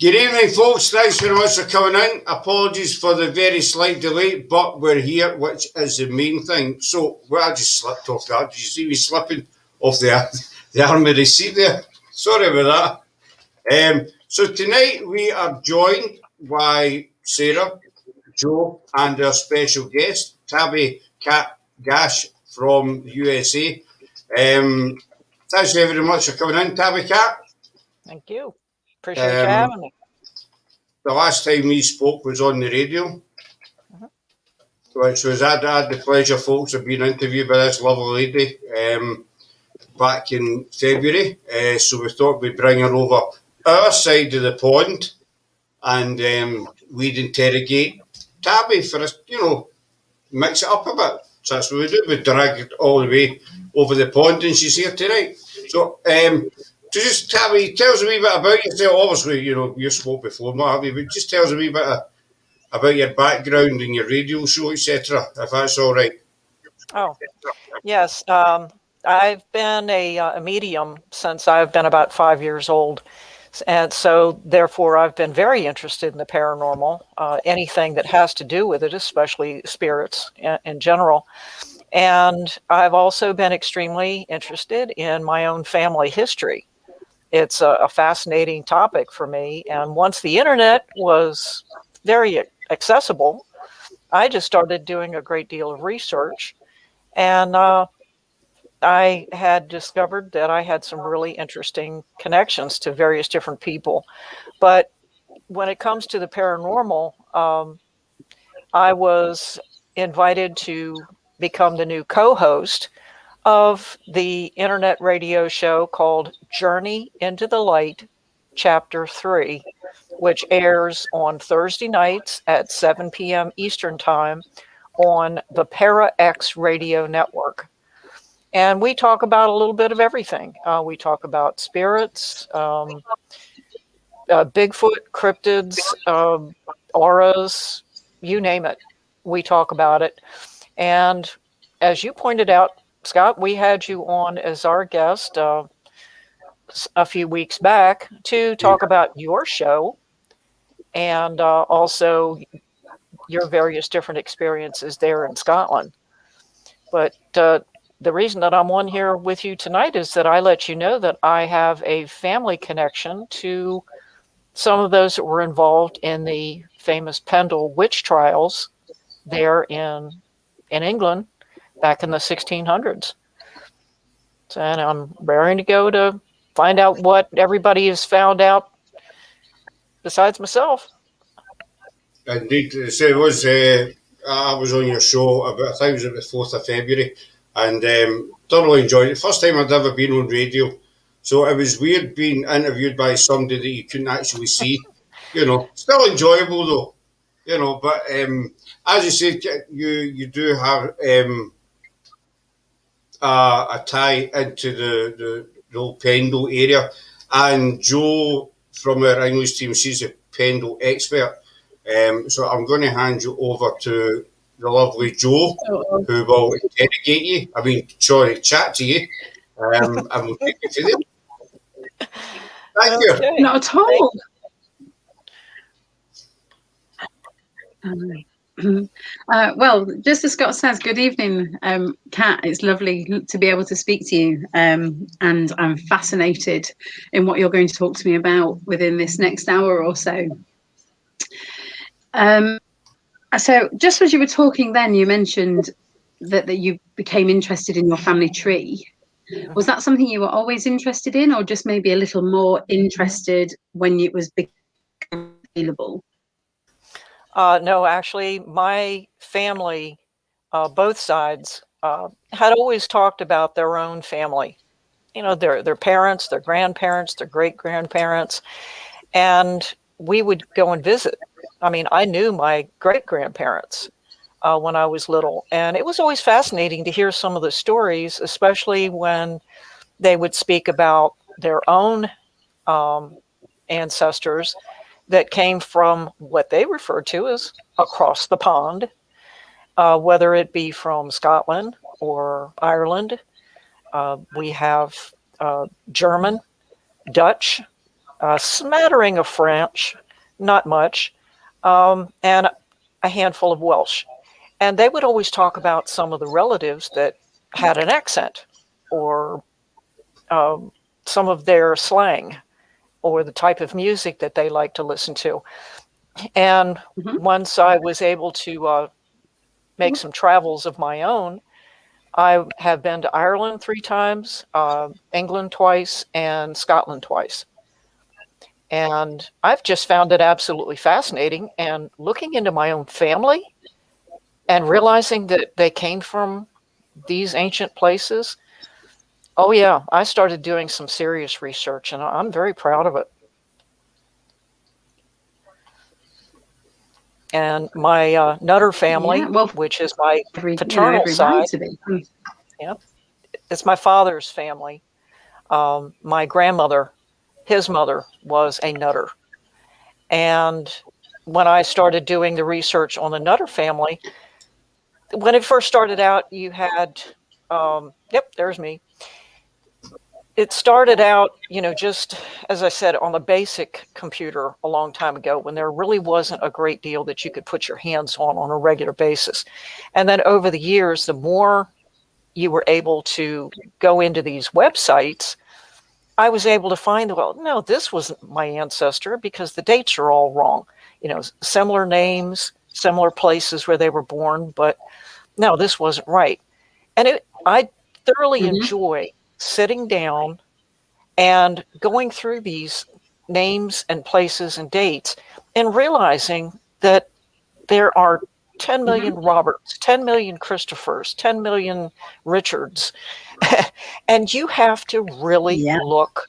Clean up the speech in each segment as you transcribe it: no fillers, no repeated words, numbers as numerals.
Good evening, folks. Thanks very much for coming in. Apologies for the very slight delay, but we're here, which is the main thing. So, I just slipped off that. Did you see me slipping off the arm of the seat there? Sorry about that. So tonight we are joined by Sarah, Joe, and our special guest, Tabby Cat Gasch from the USA. Thanks very much for coming in, Tabby Cat. Thank you. Appreciate you having me. The last time we spoke was on the radio, which was I had the pleasure, folks, of being interviewed by this lovely lady back in February. So we thought we'd bring her over our side of the pond and we'd interrogate Tabby for us, mix it up a bit. So that's what we do. We drag it all the way over the pond, and she's here tonight. So, to just Tabby, tell us a wee bit about yourself. Obviously, you spoke before, not have you? But just tell us a wee bit about your background and your radio show, etc. If that's all right. Oh, yes. I've been a medium since I've been about 5 years old. And so, therefore, I've been very interested in the paranormal, anything that has to do with it, especially spirits in general. And I've also been extremely interested in my own family history. It's a fascinating topic for me. And once the internet was very accessible, I just started doing a great deal of research. And I had discovered that I had some really interesting connections to various different people. But when it comes to the paranormal, I was invited to become the new co-host of the internet radio show called Journey into the Light, Chapter 3, which airs on Thursday nights at 7 p.m. Eastern Time on the Para X radio network. And we talk about a little bit of everything. We talk about spirits, Bigfoot, cryptids, auras, you name it. We talk about it. And as you pointed out, Scott, we had you on as our guest a few weeks back to talk about your show and also your various different experiences there in Scotland. But the reason that I'm on here with you tonight is that I let you know that I have a family connection to some of those that were involved in the famous Pendle witch trials there in England back in the 1600s. And I'm raring to go to find out what everybody has found out besides myself. Indeed. So it was, I was on your show, I think it was at the 4th of February, and thoroughly enjoyed it. First time I'd ever been on radio. So it was weird being interviewed by somebody that you couldn't actually see. Still enjoyable though. But as you said, you do have a tie into the old Pendle area. And Joe from our English team, she's a Pendle expert. So I'm going to hand you over to the lovely Joe, who will interrogate you. Chat to you. And we'll take you to them. Thank you. Not at all. Well, just as Scott says, good evening, Kat. It's lovely to be able to speak to you, and I'm fascinated in what you're going to talk to me about within this next hour or so. So just as you were talking then, you mentioned that you became interested in your family tree. Was that something you were always interested in, or just maybe a little more interested when it was available? No, actually, my family, both sides, had always talked about their own family. Their parents, their grandparents, their great-grandparents, and we would go and visit. I knew my great-grandparents when I was little, and it was always fascinating to hear some of the stories, especially when they would speak about their own ancestors that came from what they referred to as across the pond, whether it be from Scotland or Ireland. We have German, Dutch, a smattering of French, not much, and a handful of Welsh. And they would always talk about some of the relatives that had an accent or some of their slang or the type of music that they like to listen to. And once I was able to make some travels of my own, I have been to Ireland 3 times, England twice, and Scotland twice. And I've just found it absolutely fascinating. And looking into my own family and realizing that they came from these ancient places, oh yeah, I started doing some serious research, and I'm very proud of it. And my Nutter family, which is my paternal side, yeah, it's my father's family. My grandmother, his mother, was a Nutter. And when I started doing the research on the Nutter family, when it first started out, you had, yep, there's me. It started out, just as I said, on the basic computer a long time ago when there really wasn't a great deal that you could put your hands on a regular basis. And then over the years, the more you were able to go into these websites, I was able to find, well, no, this wasn't my ancestor because the dates are all wrong. Similar names, similar places where they were born, but no, this wasn't right. And I thoroughly enjoy sitting down and going through these names and places and dates and realizing that there are 10 million Roberts, 10 million Christophers, 10 million Richards. And you have to really look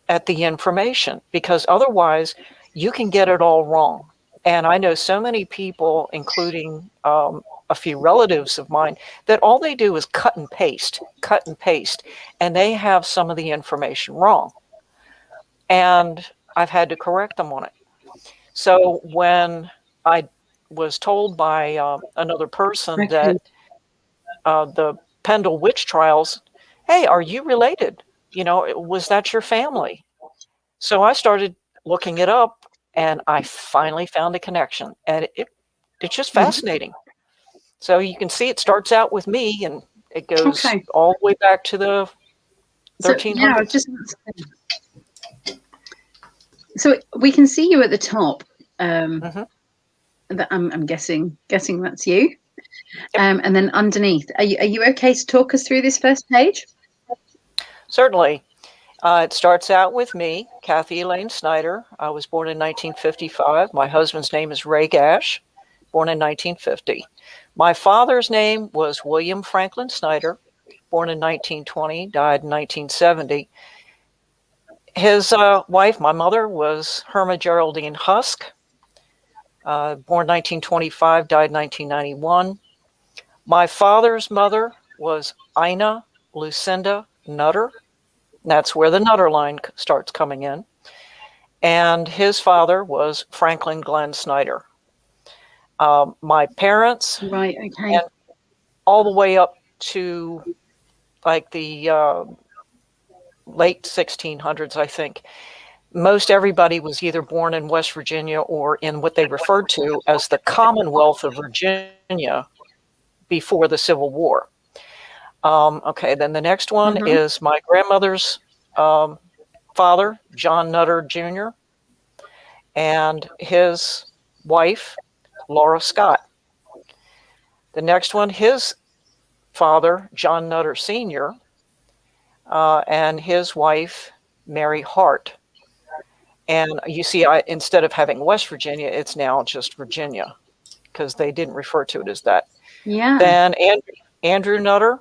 at the information because otherwise you can get it all wrong. And I know so many people, including a few relatives of mine, that all they do is cut and paste, and they have some of the information wrong. And I've had to correct them on it. So when I was told by another person that the Pendle witch trials, hey, are you related? Was that your family? So I started looking it up, and I finally found a connection, and it's just fascinating. So you can see it starts out with me, and it goes all the way back to the 1300s. So we can see you at the top. That I'm guessing that's you. And then underneath, are you okay to talk us through this first page? Certainly. It starts out with me, Kathy Elaine Snider. I was born in 1955. My husband's name is Ray Gasch, born in 1950. My father's name was William Franklin Snider, born in 1920, died in 1970. His wife, my mother, was Herma Geraldine Husk, born 1925, died 1991. My father's mother was Ina Lucinda Nutter. That's where the Nutter line starts coming in. And his father was Franklin Glenn Snider. My parents, and all the way up to like the late 1600s, I think, most everybody was either born in West Virginia or in what they referred to as the Commonwealth of Virginia before the Civil War. Then the next one is my grandmother's father, John Nutter Jr., and his wife, Laura Scott. The next one, his father, John Nutter Sr., and his wife, Mary Hart. And you see, instead of having West Virginia, it's now just Virginia because they didn't refer to it as that. Yeah. Then Andrew Nutter,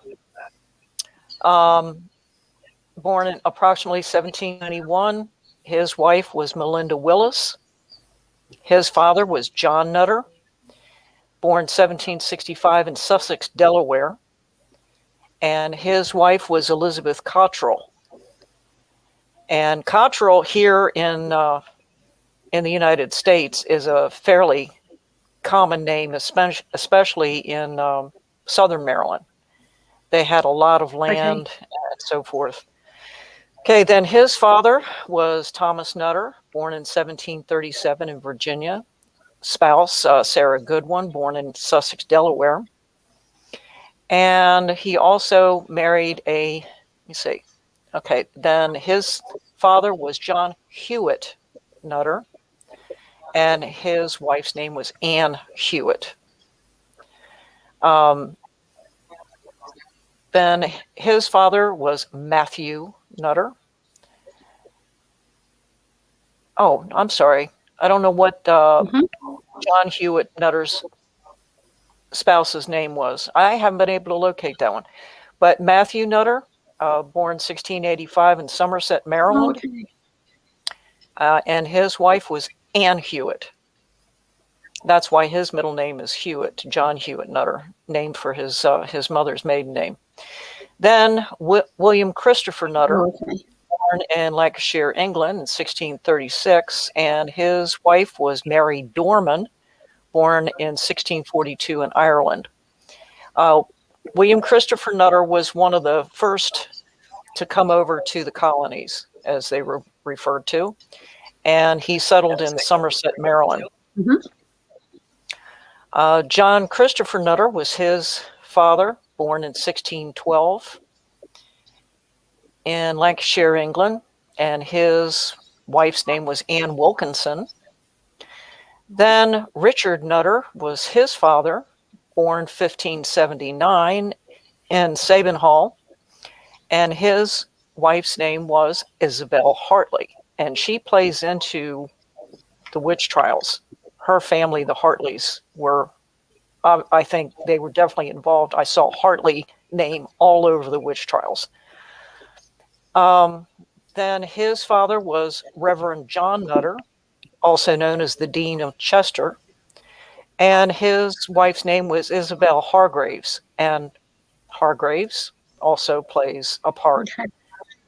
born in approximately 1791. His wife was Melinda Willis. His father was John Nutter, born 1765 in Sussex, Delaware. And his wife was Elizabeth Cottrell. And Cottrell here in the United States is a fairly common name, especially in southern Maryland. They had a lot of land and so forth. Okay, then his father was Thomas Nutter, born in 1737 in Virginia. Spouse, Sarah Goodwin, born in Sussex, Delaware. And he also married let me see. Okay, then his father was John Hewitt Nutter, and his wife's name was Anne Hewitt. Then his father was Matthew Nutter. Oh, I'm sorry. I don't know what John Hewitt Nutter's spouse's name was. I haven't been able to locate that one. But Matthew Nutter, born 1685 in Somerset, Maryland. Okay. And his wife was Anne Hewitt. That's why his middle name is Hewitt, John Hewitt Nutter, named for his mother's maiden name. Then William Christopher Nutter, born in Lancashire, England in 1636, and his wife was Mary Dorman, born in 1642 in Ireland. William Christopher Nutter was one of the first to come over to the colonies, as they were referred to, and he settled in Somerset, Maryland. John Christopher Nutter was his father, born in 1612 in Lancashire, England, and his wife's name was Anne Wilkinson. Then Richard Nutter was his father, born 1579 in Sabin Hall, and his wife's name was Isabel Hartley, and she plays into the witch trials. Her family, the Hartleys, were, I think they were definitely involved. I saw Hartley name all over the witch trials. Then his father was Reverend John Nutter, also known as the Dean of Chester, and his wife's name was Isabel Hargraves, and Hargraves also plays a part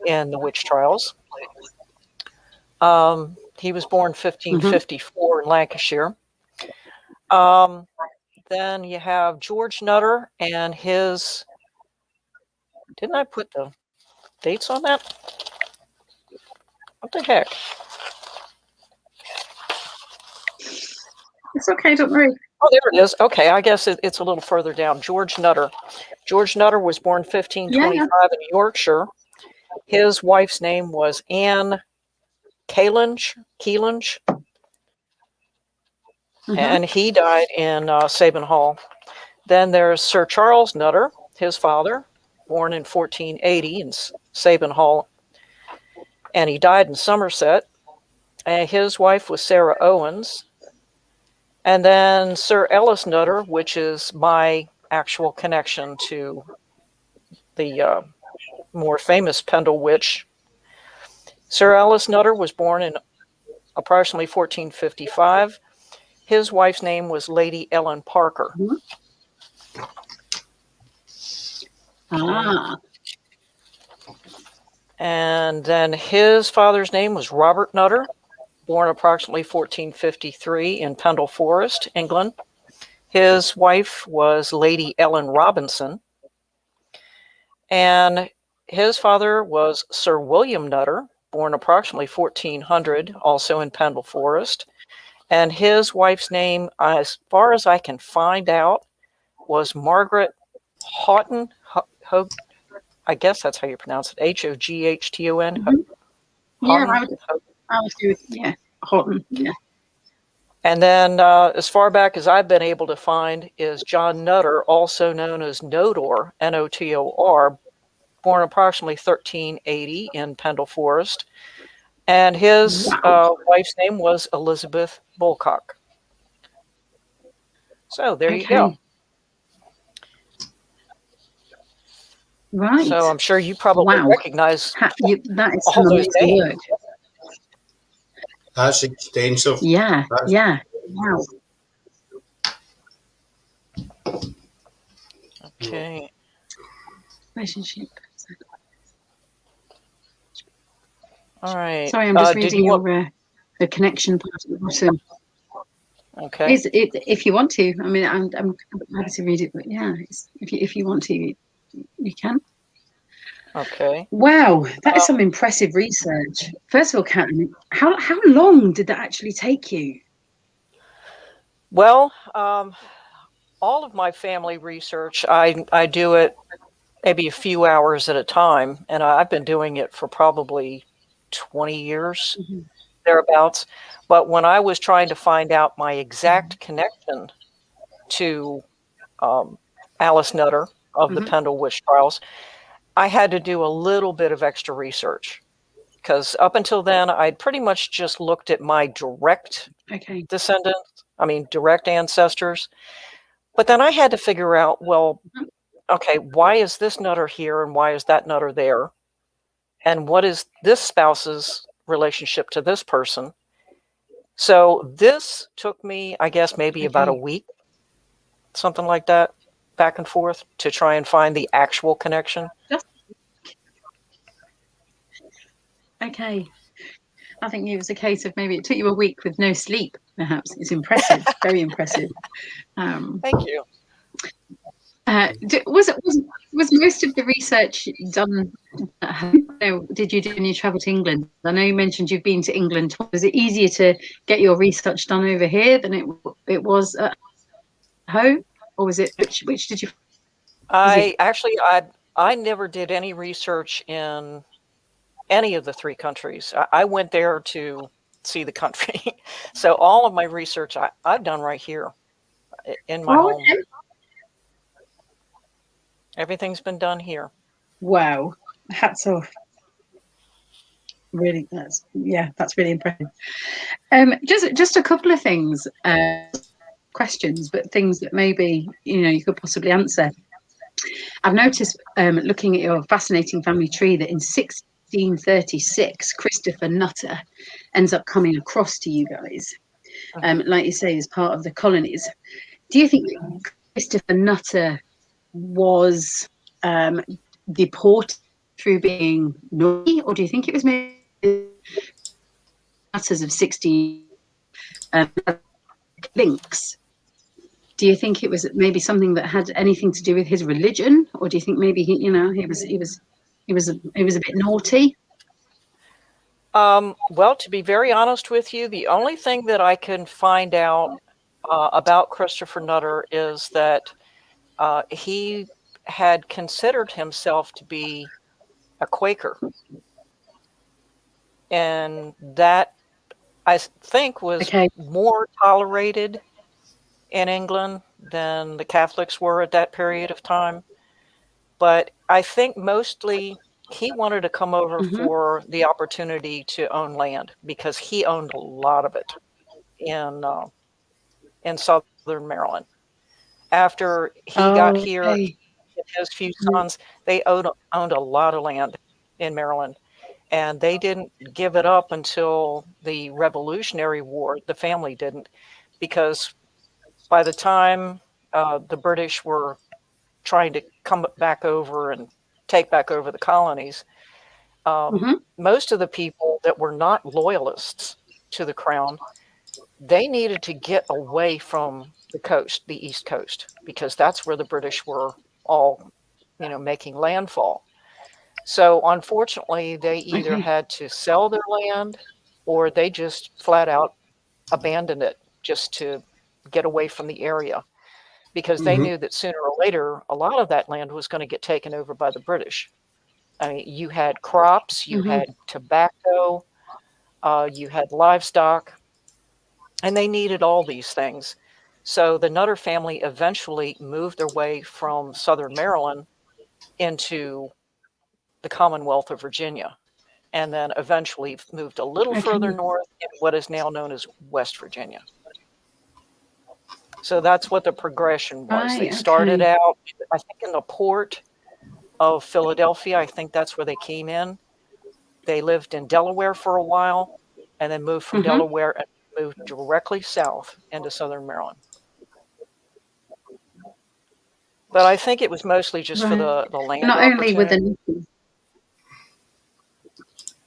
in the witch trials. He was born 1554 in Lancashire. Then you have George Nutter and his, didn't I put the dates on that? What the heck? It's okay, don't worry. Oh, there it is. Okay, I guess it's a little further down. George Nutter. George Nutter was born 1525 in Yorkshire. His wife's name was Anne Keelange, and he died in Sabin Hall. Then there's Sir Charles Nutter, his father, born in 1480 in Sabin Hall, and he died in Somerset. And his wife was Sarah Owens. And then Sir Ellis Nutter, which is my actual connection to the more famous Pendle witch. Sir Ellis Nutter was born in approximately 1455. His wife's name was Lady Ellen Parker. And then his father's name was Robert Nutter, born approximately 1453 in Pendle Forest, England. His wife was Lady Ellen Robinson. And his father was Sir William Nutter, born approximately 1400, also in Pendle Forest. And his wife's name, as far as I can find out, was Margaret Houghton. I guess that's how you pronounce it. Hoghton. Yeah, I would do it. Houghton. Yeah. And then, as far back as I've been able to find, is John Nutter, also known as Notor, Notor, born approximately 1380 in Pendle Forest. And his wife's name was Elizabeth Bulcock. So there you go. Right. So I'm sure you probably recognize that is all those names. That's extensive. Yeah. Wow. Okay. Relationship. All right. Sorry, I'm just reading your the connection part at the bottom. Okay. If you want to, I mean, I'm happy to read it, but yeah, if you want to, you can. Okay. Wow, that is some impressive research. First of all, Kat, how long did that actually take you? Well, all of my family research, I do it maybe a few hours at a time, and I've been doing it for probably 20 years, Mhm. thereabouts. But when I was trying to find out my Mhm. exact connection to um, Alice Nutter of the Mhm. Pendle Witch Trials, I had to do a little bit of extra research because up until then, I'd pretty much just looked at my direct Okay. descendants, I mean, direct ancestors. But then I had to figure out, well, Mhm. okay, why is this nutter here and why is that nutter there? And what is this spouse's relationship to this person? So this took me, I guess, maybe about a Okay. week, something like that, back and forth to try and find the actual connection. Just okay. I think it was a case of maybe it took you a week with no sleep. Perhaps it's impressive, very impressive. Um, Thank you. was most of the research done at home? No, did you do when you travel to England? I know you mentioned you've been to England. Was it easier to get your research done over here than it was at home, or was it which did you easier? I never did any research in any of the three countries. I went there to see the country. So all of my research I've done right here in my Oh, home. okay. Everything's been done here. Wow, hats off. Really, that's really impressive. Just a couple of things, questions, but things that maybe you could possibly answer. I've noticed, looking at your fascinating family tree, that in 1636, Christopher Nutter ends up coming across to you guys, like you say, as part of the colonies. Do you think that Christopher Nutter was deported through being naughty, or do you think it was maybe Nutters of 60 links? Do you think it was maybe something that had anything to do with his religion, or do you think maybe he was a bit naughty? Well, to be very honest with you, the only thing that I can find out about Christopher Nutter is that he had considered himself to be a Quaker, and that I think was Okay. more tolerated in England than the Catholics were at that period of time. But I think mostly he wanted to come over Mm-hmm. for the opportunity to own land because he owned a lot of it in southern Maryland. After he got Oh, here, okay. and his few sons, they owned a lot of land in Maryland, and they didn't give it up until the Revolutionary War. The family didn't, because by the time the British were trying to come back over and take back over the colonies, Mm-hmm. most of the people that were not loyalists to the crown, they needed to get away from the coast, the East Coast, because that's where the British were all, making landfall. So unfortunately, they either Okay. had to sell their land or they just flat out abandoned it just to get away from the area because they Mm-hmm. knew that sooner or later a lot of that land was going to get taken over by the British. I mean, you had crops, you Mm-hmm. had tobacco, you had livestock, and they needed all these things. So the Nutter family eventually moved their way from southern Maryland into the Commonwealth of Virginia, and then eventually moved a little further Okay. north in what is now known as West Virginia. So that's what the progression was. They Right. started Okay. out, I think, in the port of Philadelphia. I think that's where they came in. They lived in Delaware for a while and then moved from Mm-hmm. Delaware and moved directly south into southern Maryland. But I think it was mostly just for Right. the land Not only were opportunity. the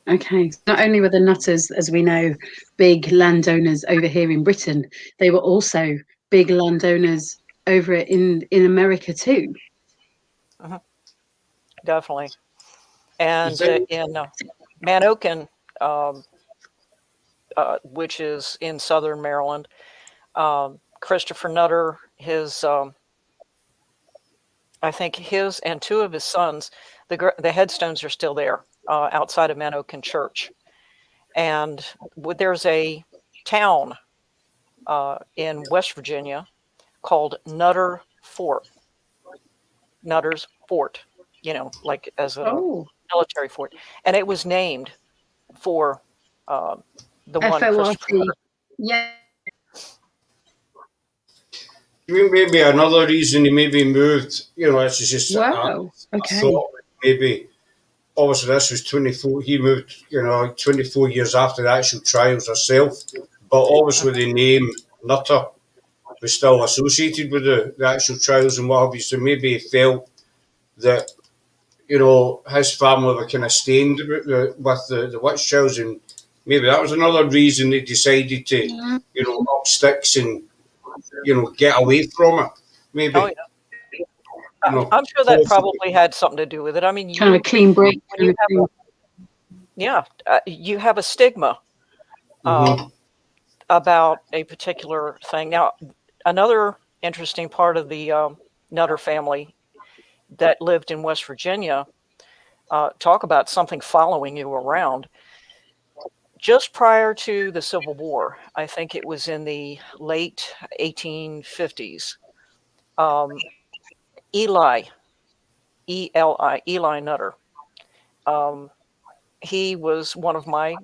Okay, not only were the Nutters, as we know, big landowners over here in Britain, they were also big landowners over in America too. Mhm, definitely. And in Manokin, which is in southern Maryland, Christopher Nutter, I think his and two of his sons, the headstones are still there outside of Manokin Church. And there's a town in West Virginia called Nutter's Fort, like as a military fort. And it was named for the one Christopher Nutter. Yeah. Maybe another reason he maybe moved, this is just a thought, maybe, obviously this was 24, he moved, 24 years after the actual trials herself, but obviously the name Nutter was still associated with the actual trials and what have you, so maybe he felt that, his family were kind of stained with the witch trials, and maybe that was another reason they decided to, up sticks and, get away from it, maybe. Oh, yeah. I'm sure that probably had something to do with it. I mean, kind of a clean break. You have a stigma about a particular thing. Now, another interesting part of the Nutter family that lived in West Virginia, talk about something following you around. Just prior to the Civil War, I think it was in the late 1850s, Eli Nutter, he was one of my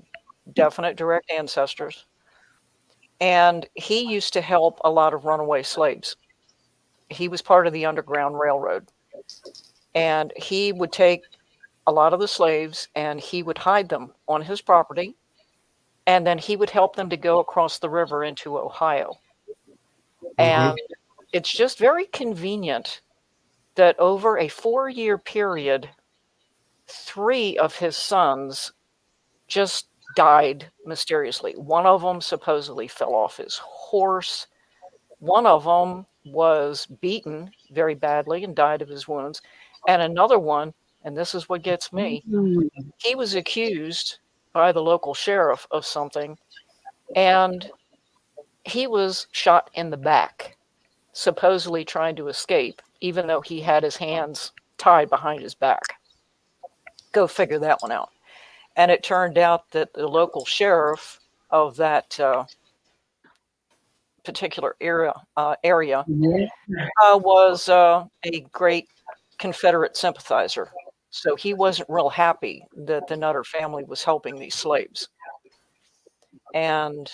definite direct ancestors, and he used to help a lot of runaway slaves. He was part of the Underground Railroad, and he would take a lot of the slaves and he would hide them on his property, and then he would help them to go across the river into Ohio. And it's just very convenient that over a 4-year period, 3 of his sons just died mysteriously. One of them supposedly fell off his horse. One of them was beaten very badly and died of his wounds. And another one, and this is what gets me, he was accused by the local sheriff of something, and he was shot in the back, supposedly trying to escape, even though he had his hands tied behind his back. Go figure that one out. And it turned out that the local sheriff of that particular area was a great Confederate sympathizer. So he wasn't real happy that the Nutter family was helping these slaves. And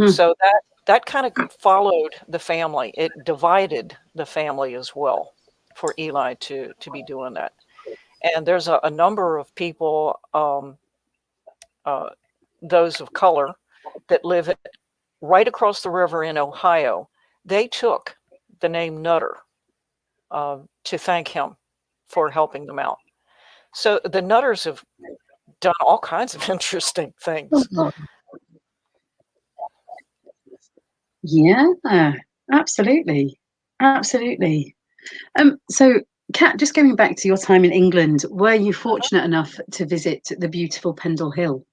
so that kind of followed the family. It divided the family as well for Eli to be doing that. And there's a number of people, those of color, that live right across the river in Ohio. They took the name Nutter to thank him for helping them out. So the Nutters have done all kinds of interesting things. Yeah, absolutely. Absolutely. So, Kat, just going back to your time in England, were you fortunate enough to visit the beautiful Pendle Hill?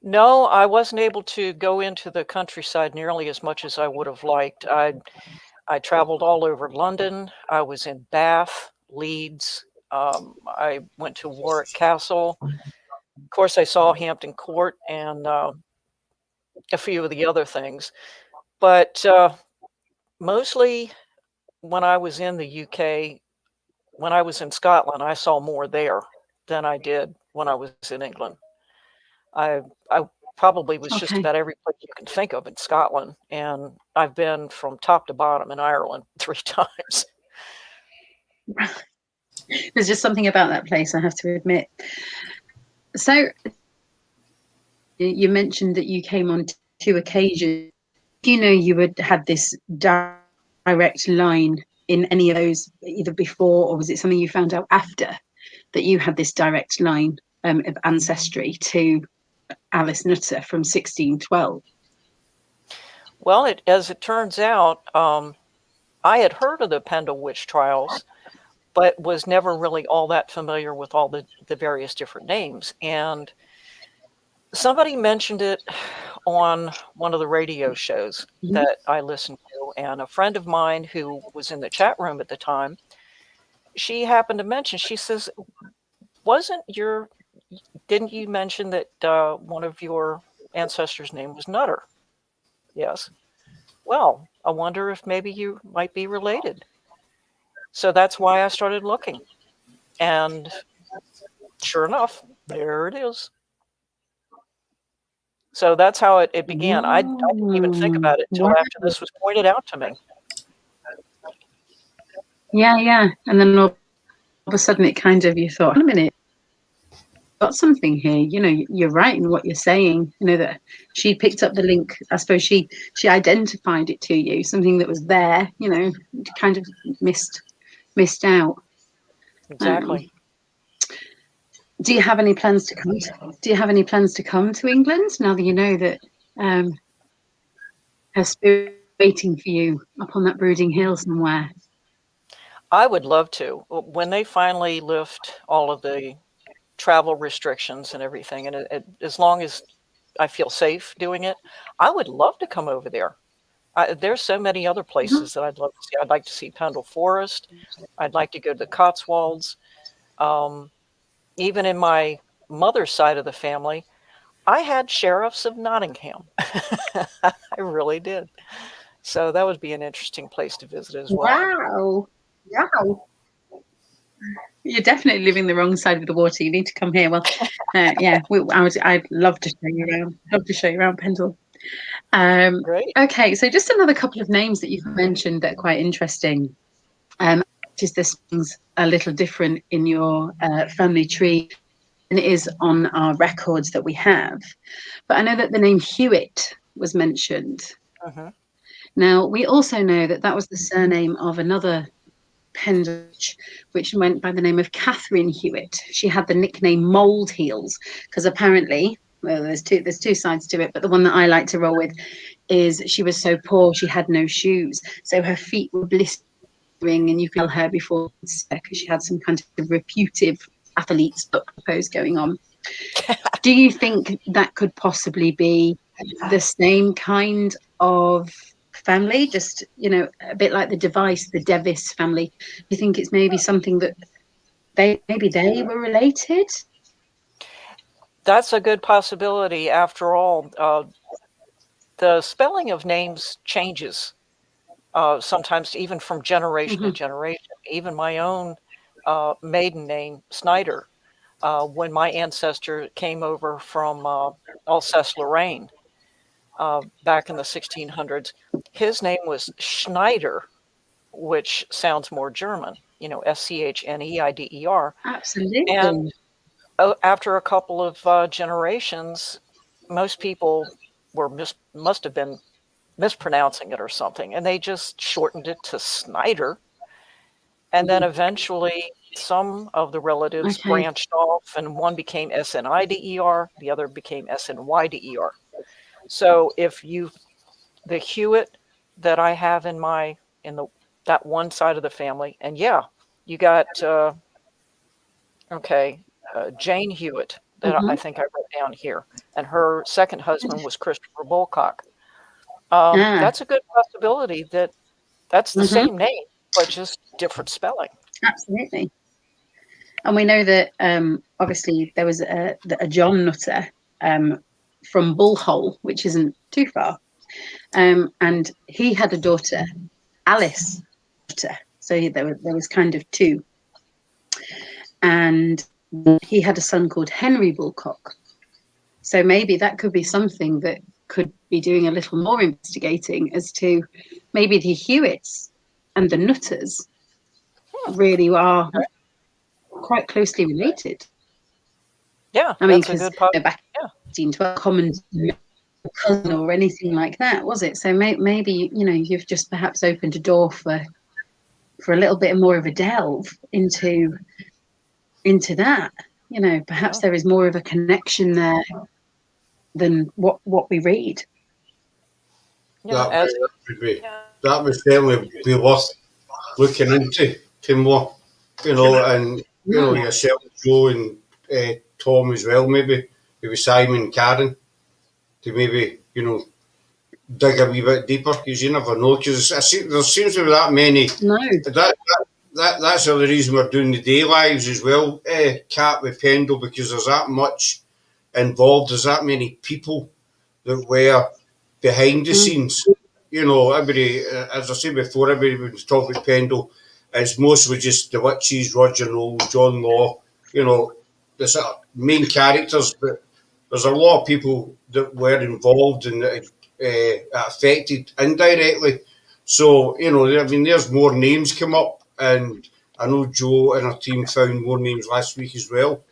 No, I wasn't able to go into the countryside nearly as much as I would have liked. I traveled all over London. I was in Bath, Leeds. I went to Warwick Castle. Of course, I saw Hampton Court and a few of the other things. But mostly when I was in the UK, when I was in Scotland, I saw more there than I did when I was in England. I probably was just about every place you can think of in Scotland, and I've been from top to bottom in Ireland 3 times. There's just something about that place, I have to admit. So you mentioned that you came on 2 occasions. Do you know you had this direct line in any of those either before, or was it something you found out after that you had this direct line of ancestry to Alice Nutter from 1612? Well, as it turns out, I had heard of the Pendle witch trials, but was never really all that familiar with all the various different names. And somebody mentioned it on one of the radio shows that I listened to, and a friend of mine who was in the chat room at the time, she happened to mention, she says, didn't you mention that one of your ancestors' name was Nutter? Yes. Well, I wonder if maybe you might be related. So that's why I started looking. And sure enough, there it is. So that's how it began. I didn't even think about it until after this was pointed out to me. Yeah. And then all of a sudden it kind of, you thought, wait a minute, got something here. You know, you're right in what you're saying. You know, that she picked up the link. I suppose she identified it to you, something that was there, you know, kind of missed out. Exactly. Do you have any plans to come? Do you have any plans to come to England now that you know that her spirit waiting for you up on that brooding hill somewhere? I would love to. When they finally lift all of the travel restrictions and everything, and as long as I feel safe doing it, I would love to come over there. There's so many other places that I'd love to see. I'd like to see Pendle Forest. I'd like to go to the Cotswolds. Even in my mother's side of the family, I had sheriffs of Nottingham. I really did. So that would be an interesting place to visit as well. Wow. You're definitely living the wrong side of the water. You need to come here. Well, yeah, I'd love to show you around. Love to show you around Pendle. Great. Okay, so just another couple of names that you've mentioned that are quite interesting. Just this thing's a little different in your family tree than it is on our records that we have. But I know that the name Hewitt was mentioned. Now, we also know that was the surname of another pendle which went by the name of Catherine Hewitt. She had the nickname Mould Heels because apparently, well, there's two sides to it, but the one that I like to roll with is she was so poor she had no shoes, so her feet were blistering, and you could tell her before because she had some kind of reputed athlete's book pose going on. Do you think that could possibly be the same kind of family, just, you know, a bit like the Devis family? Do you think it's maybe something that they were related? That's a good possibility. After all, the spelling of names changes sometimes, even from generation to generation. Even my own maiden name, Snider, when my ancestor came over from Alsace-Lorraine back in the 1600s, his name was Schneider, which sounds more German, you know, Schneider. Absolutely. And after a couple of generations, most people must have been mispronouncing it or something, and they just shortened it to Snider. And then eventually some of the relatives branched off, and one became Snider, the other became Snyder. So if the Hewitt that I have in that one side of the family, and yeah, you got Jane Hewitt that I think I wrote down here, and her second husband was Christopher Bulcock. That's a good possibility that's the same name, but just different spelling. Absolutely. And we know that obviously there was a John Nutter from Bullhole, which isn't too far, and he had a daughter, Alice Nutter. So there was kind of two, and he had a son called Henry Bulcock. So maybe that could be something that could be doing a little more investigating as to maybe the Hewitts and the Nutters really are quite closely related. Yeah, I mean, that's a because good back in 12 common cousin or anything like that, was it? So maybe, you know, you've just perhaps opened a door for a little bit more of a delve into that. You know, perhaps there is more of a connection there than what we read. That would certainly be worth looking into more. and yourself, Joe, and Tom as well, maybe Simon and Karen, to maybe dig a wee bit deeper, because you never know. Because there seems to be that many. No. That's the other reason we're doing the day lives as well, Cat with Pendle, because there's that much involved. There's that many people that were behind the scenes. Everybody, as I said before, everybody when we talk about Pendle, it's mostly just the witches, Roger Knowles, John Law, the sort of main characters, but there's a lot of people that were involved and that affected indirectly. So, there's more names come up, and I know Joe and her team found more names last week as well.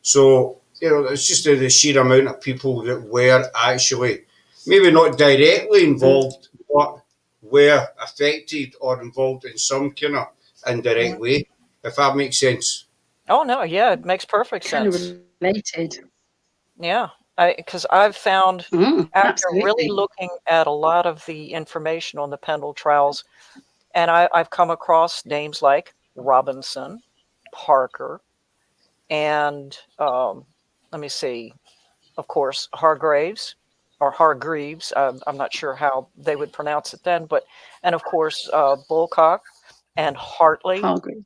So, it's just the sheer amount of people that were actually maybe not directly involved, but were affected or involved in some kind of indirect way, if that makes sense. Oh, no, yeah, it makes perfect Kind sense. of related. Yeah, because I've found after Absolutely. really looking at a lot of the information on the Pendle trials, and I've come across names like Robinson, Parker, and let me see, of course, Hargreaves or Hargreaves. I'm not sure how they would pronounce it then, and of course, Bulcock and Hartley. Hargreaves.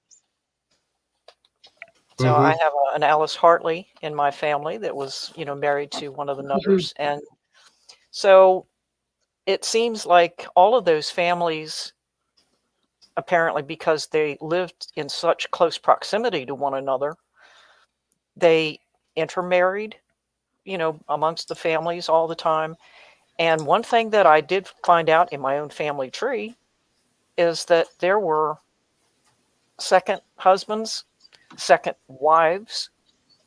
So I have an Alice Hartley in my family that was, married to one of the Nutters. And so it seems like all of those families, apparently because they lived in such close proximity to one another, they intermarried, amongst the families all the time. And one thing that I did find out in my own family tree is that there were second husbands, second wives,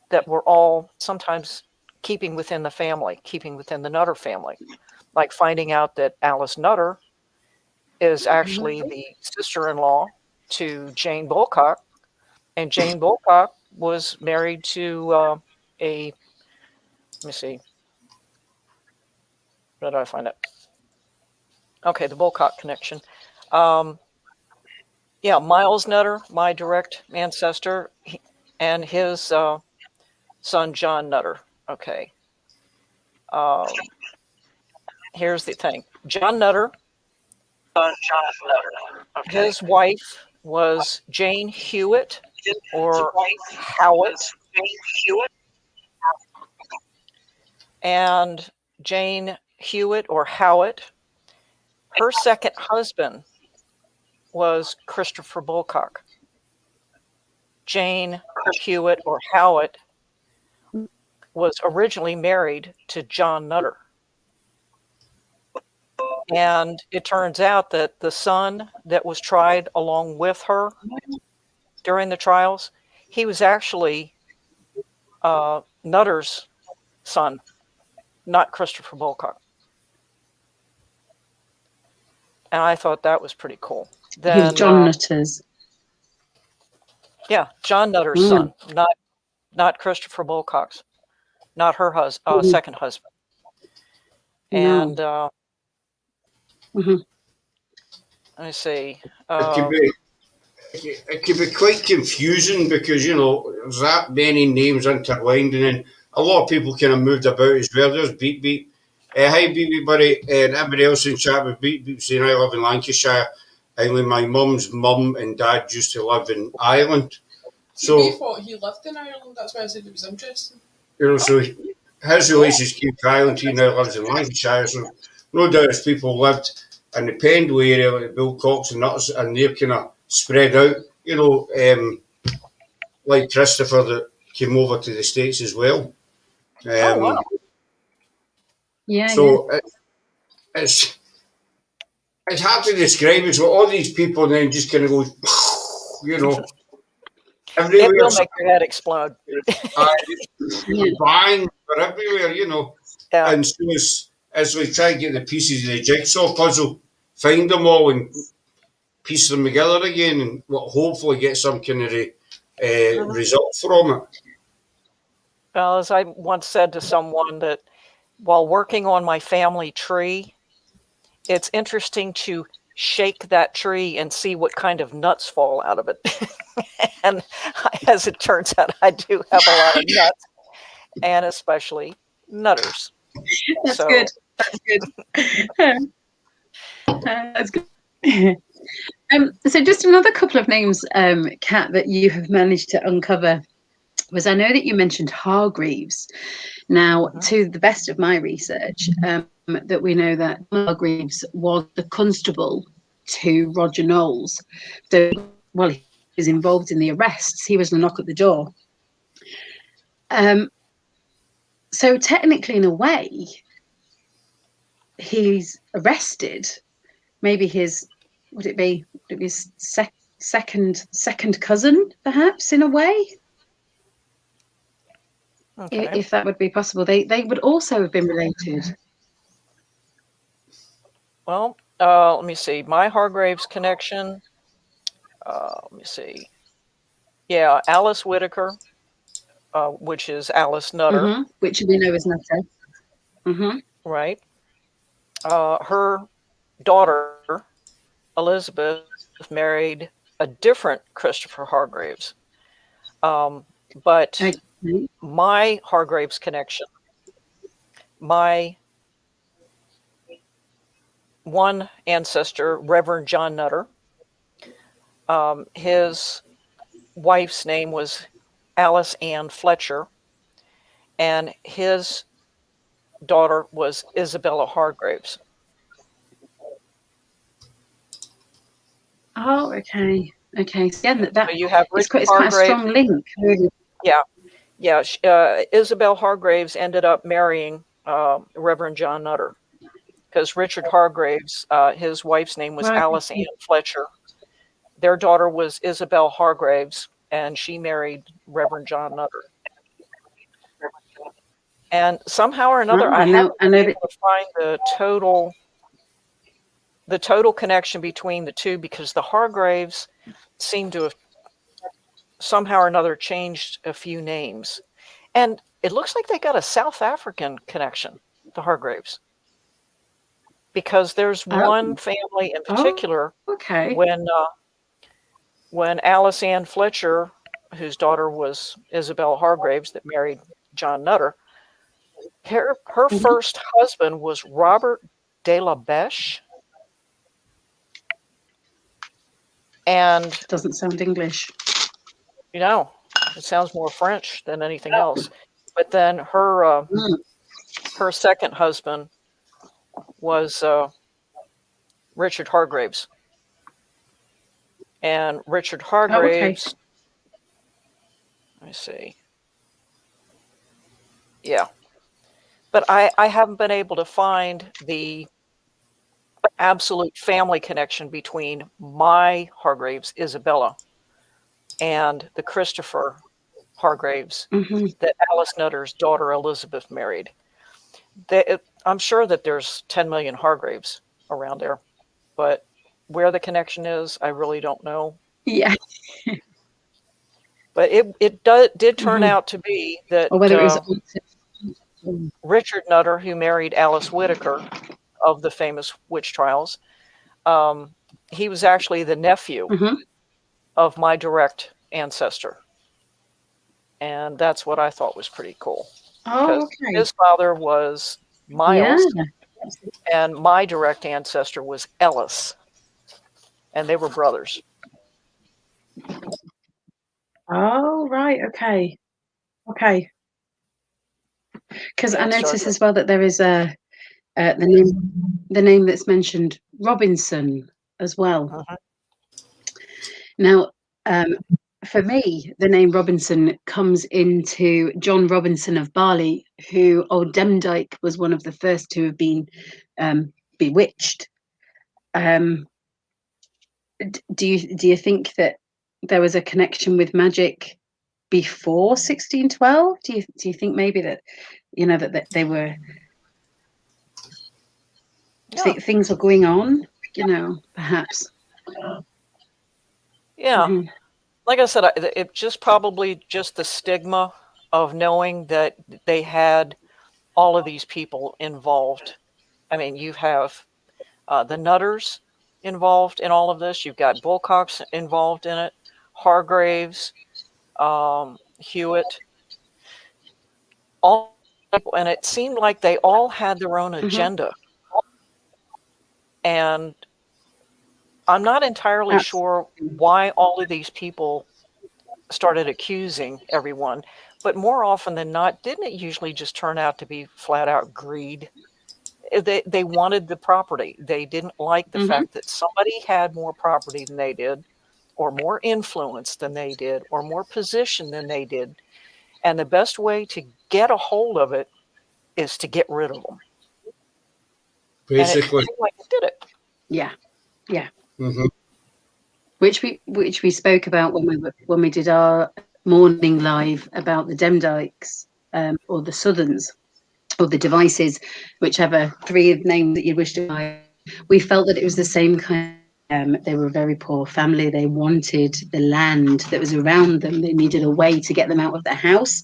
that were all sometimes keeping within the family, keeping within the Nutter family. Like finding out that Alice Nutter is actually the sister-in-law to Jane Bulcock, and Jane Bulcock was married to let me see, where did I find it? Okay, the Bulcock connection. Yeah, Miles Nutter, my direct ancestor, and his son John Nutter. Okay. Here's the thing. John Nutter, his wife was Jane Hewitt or Howitt. And Jane Hewitt or Howitt, her second husband was Christopher Bulcock. Jane Hewitt or Howitt was originally married to John Nutter. And it turns out that the son that was tried along with her during the trials, he was actually Nutter's son, not Christopher Bulcock. And I thought that was pretty cool. He was John Nutter's. Yeah, John Nutter's son, not Christopher Bulcock's, not her second husband. And let me see. It could be quite confusing because there's that many names intertwined, and then a lot of people kind of moved about as well. There's Beep Beep. Hi Beep Beep buddy, and everybody else in chat with Beep Beep saying I live in Lancashire. Ireland. My mum's mum and dad used to live in Ireland. So he thought he lived in Ireland. That's why I said it was interesting. So his relations came to Ireland. He now lives in Lancashire. So no doubt if people lived in the Pendle area like Bill Cox and Nutters, and they're kind of spread out, like Christopher that came over to the States as well. Wow. So it's hard to describe it. So all these people and then just kind of go, everywhere. It will make your head explode. Bang, but everywhere, Yeah. And so as we try to get the pieces of the jigsaw puzzle, find them all and piece them together again, and hopefully get some kind of result from it. Well, as I once said to someone, that while working on my family tree, it's interesting to shake that tree and see what kind of nuts fall out of it. And as it turns out, I do have a lot of nuts, and especially nutters. That's So, good. That's good. That's good. So just another couple of names, Kat, that you have managed to uncover was, I know that you mentioned Hargreaves. Now, to the best of my research, that we know that Hargreaves was the constable to Roger Knowles. So, well, he was involved in the arrests. He was the knock at the door. So technically, in a way, he's arrested. Maybe would it be his second cousin, perhaps, in a way? okay. If that would be possible. They would also have been related. Well, let me see. My Hargreaves connection. Let me see. Yeah, Alice Whitaker, which is Alice Nutter, Which we know is Nutter. right? Her daughter, Elizabeth, married a different Christopher Hargreaves. But my Hargreaves connection, my one ancestor, Reverend John Nutter, his wife's name was Alice Ann Fletcher, and his daughter was Isabella Hargreaves. Oh, okay. Okay. So again, So you have it's Richard quite a Hargreaves. strong link, really. Yeah. Isabel Hargreaves ended up marrying Reverend John Nutter, because Richard Hargreaves, his wife's name was Right. Alice Ann Fletcher. Their daughter was Isabel Hargreaves, and she married Reverend John Nutter. And somehow or another, I haven't been able to find the total connection between the two, because the Hargreaves seem to have somehow or another changed a few names. And it looks like they got a South African connection, the Hargreaves, because there's one family in particular. Okay. When Alice Ann Fletcher, whose daughter was Isabel Hargreaves that married John Nutter, her first husband was Robert de la Beche. And doesn't sound English. It sounds more French than anything else. But then her second husband was Richard Hargreaves. And Richard Hargreaves, let me see. Yeah. But I haven't been able to find the absolute family connection between my Hargreaves, Isabella, and the Christopher Hargreaves that Alice Nutter's daughter Elizabeth married. I'm sure that there's 10 million Hargreaves around there, but where the connection is, I really don't know. Yeah. But it did turn out to be that Richard Nutter, who married Alice Whitaker of the famous witch trials, he was actually the nephew of my direct ancestor. And that's what I thought was pretty cool. Oh, okay. His father was Miles, and my direct ancestor was Ellis, and they were brothers. Oh, right. Okay. Okay. Because I noticed as well that there is the name that's mentioned, Robinson, as well. Now, for me, the name Robinson comes into John Robinson of Barley, who Old Demdike was one of the first to have been bewitched. Do you think that there was a connection with magic before 1612? Do you think maybe that that they were things were going on? Perhaps. Yeah. Like I said, it just probably just the stigma of knowing that they had all of these people involved. I mean, you have the Nutters, involved in all of this. You've got Bulcox involved in it, Hargraves, Hewitt, all people, and it seemed like they all had their own agenda. And I'm not entirely sure why all of these people started accusing everyone, but more often than not, didn't it usually just turn out to be flat out greed? They wanted the property. They didn't like the fact that somebody had more property than they did, or more influence than they did, or more position than they did. And the best way to get a hold of it is to get rid of them. Basically. And it seemed like it did it. Yeah. Which we spoke about when we did our morning live about the Demdikes, or the Southerns, or the Devices, whichever three names that you wish to buy. We felt that it was the same kind. They were a very poor family. They wanted the land that was around them. They needed a way to get them out of their house.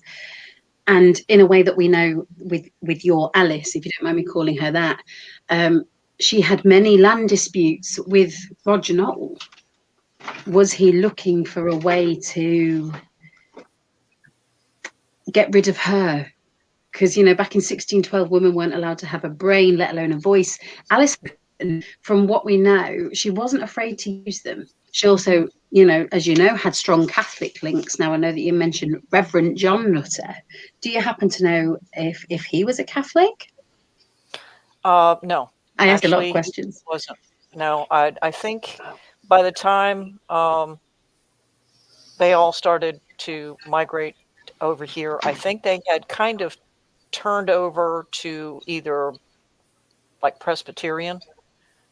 And in a way that we know with your Alice, if you don't mind me calling her that, she had many land disputes with Roger Knoll. Was he looking for a way to get rid of her? Because, you know, back in 1612, women weren't allowed to have a brain, let alone a voice. Alice, from what we know, she wasn't afraid to use them. She also, you know, as you know, had strong Catholic links. Now, I know that you mentioned Reverend John Nutter. Do you happen to know if he was a Catholic? No. I asked a lot of questions. Wasn't. No, I think by the time they all started to migrate over here, I think they had kind of turned over to either like Presbyterian.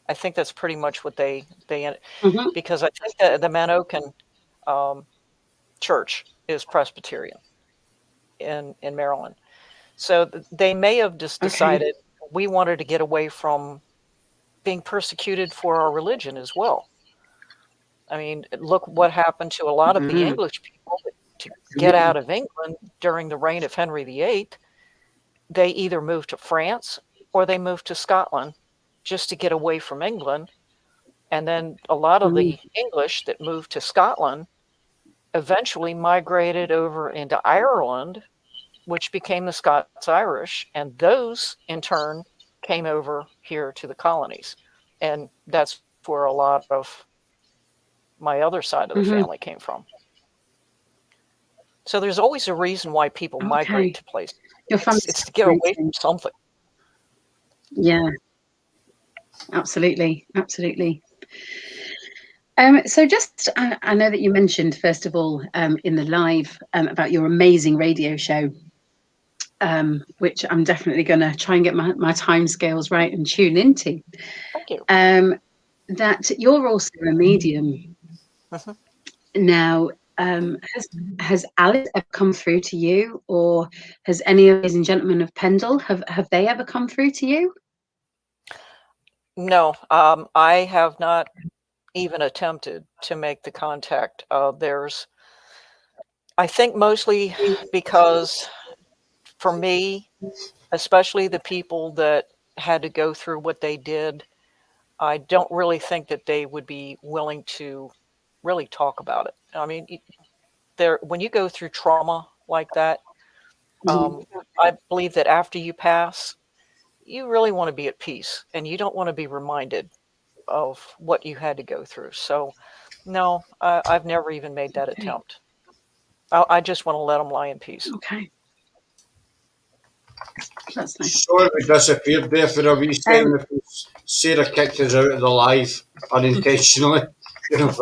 I think that's pretty much what they because I think the Manokan church is Presbyterian in Maryland. So they may have just decided we wanted to get away from being persecuted for our religion as well. I mean, look what happened to a lot of the English people to get out of England during the reign of Henry VIII. They either moved to France or they moved to Scotland just to get away from England. And then a lot of the English that moved to Scotland eventually migrated over into Ireland, which became the Scots-Irish. And those, in turn, came over here to the colonies. And that's where a lot of my other side of the family came from. So there's always a reason why people migrate to places. It's to get away from something. Yeah, absolutely. So just, I know that you mentioned, first of all, in the live about your amazing radio show, which I'm definitely going to try and get my time scales right and tune into. Thank you. That you're also a medium. Now, has Alice ever come through to you, or has any of ladies and gentlemen of Pendle, have they ever come through to you? No, I have not even attempted to make the contact. I think mostly because for me, especially the people that had to go through what they did, I don't really think that they would be willing to really talk about it. I mean, when you go through trauma like that, I believe that after you pass, you really want to be at peace, and you don't want to be reminded of what you had to go through. So, no, I've never even made that attempt. I just want to let them lie in peace. Okay. That's nice. Sure, we disappeared there for a wee second. Sarah kicked us out of the live unintentionally. You know,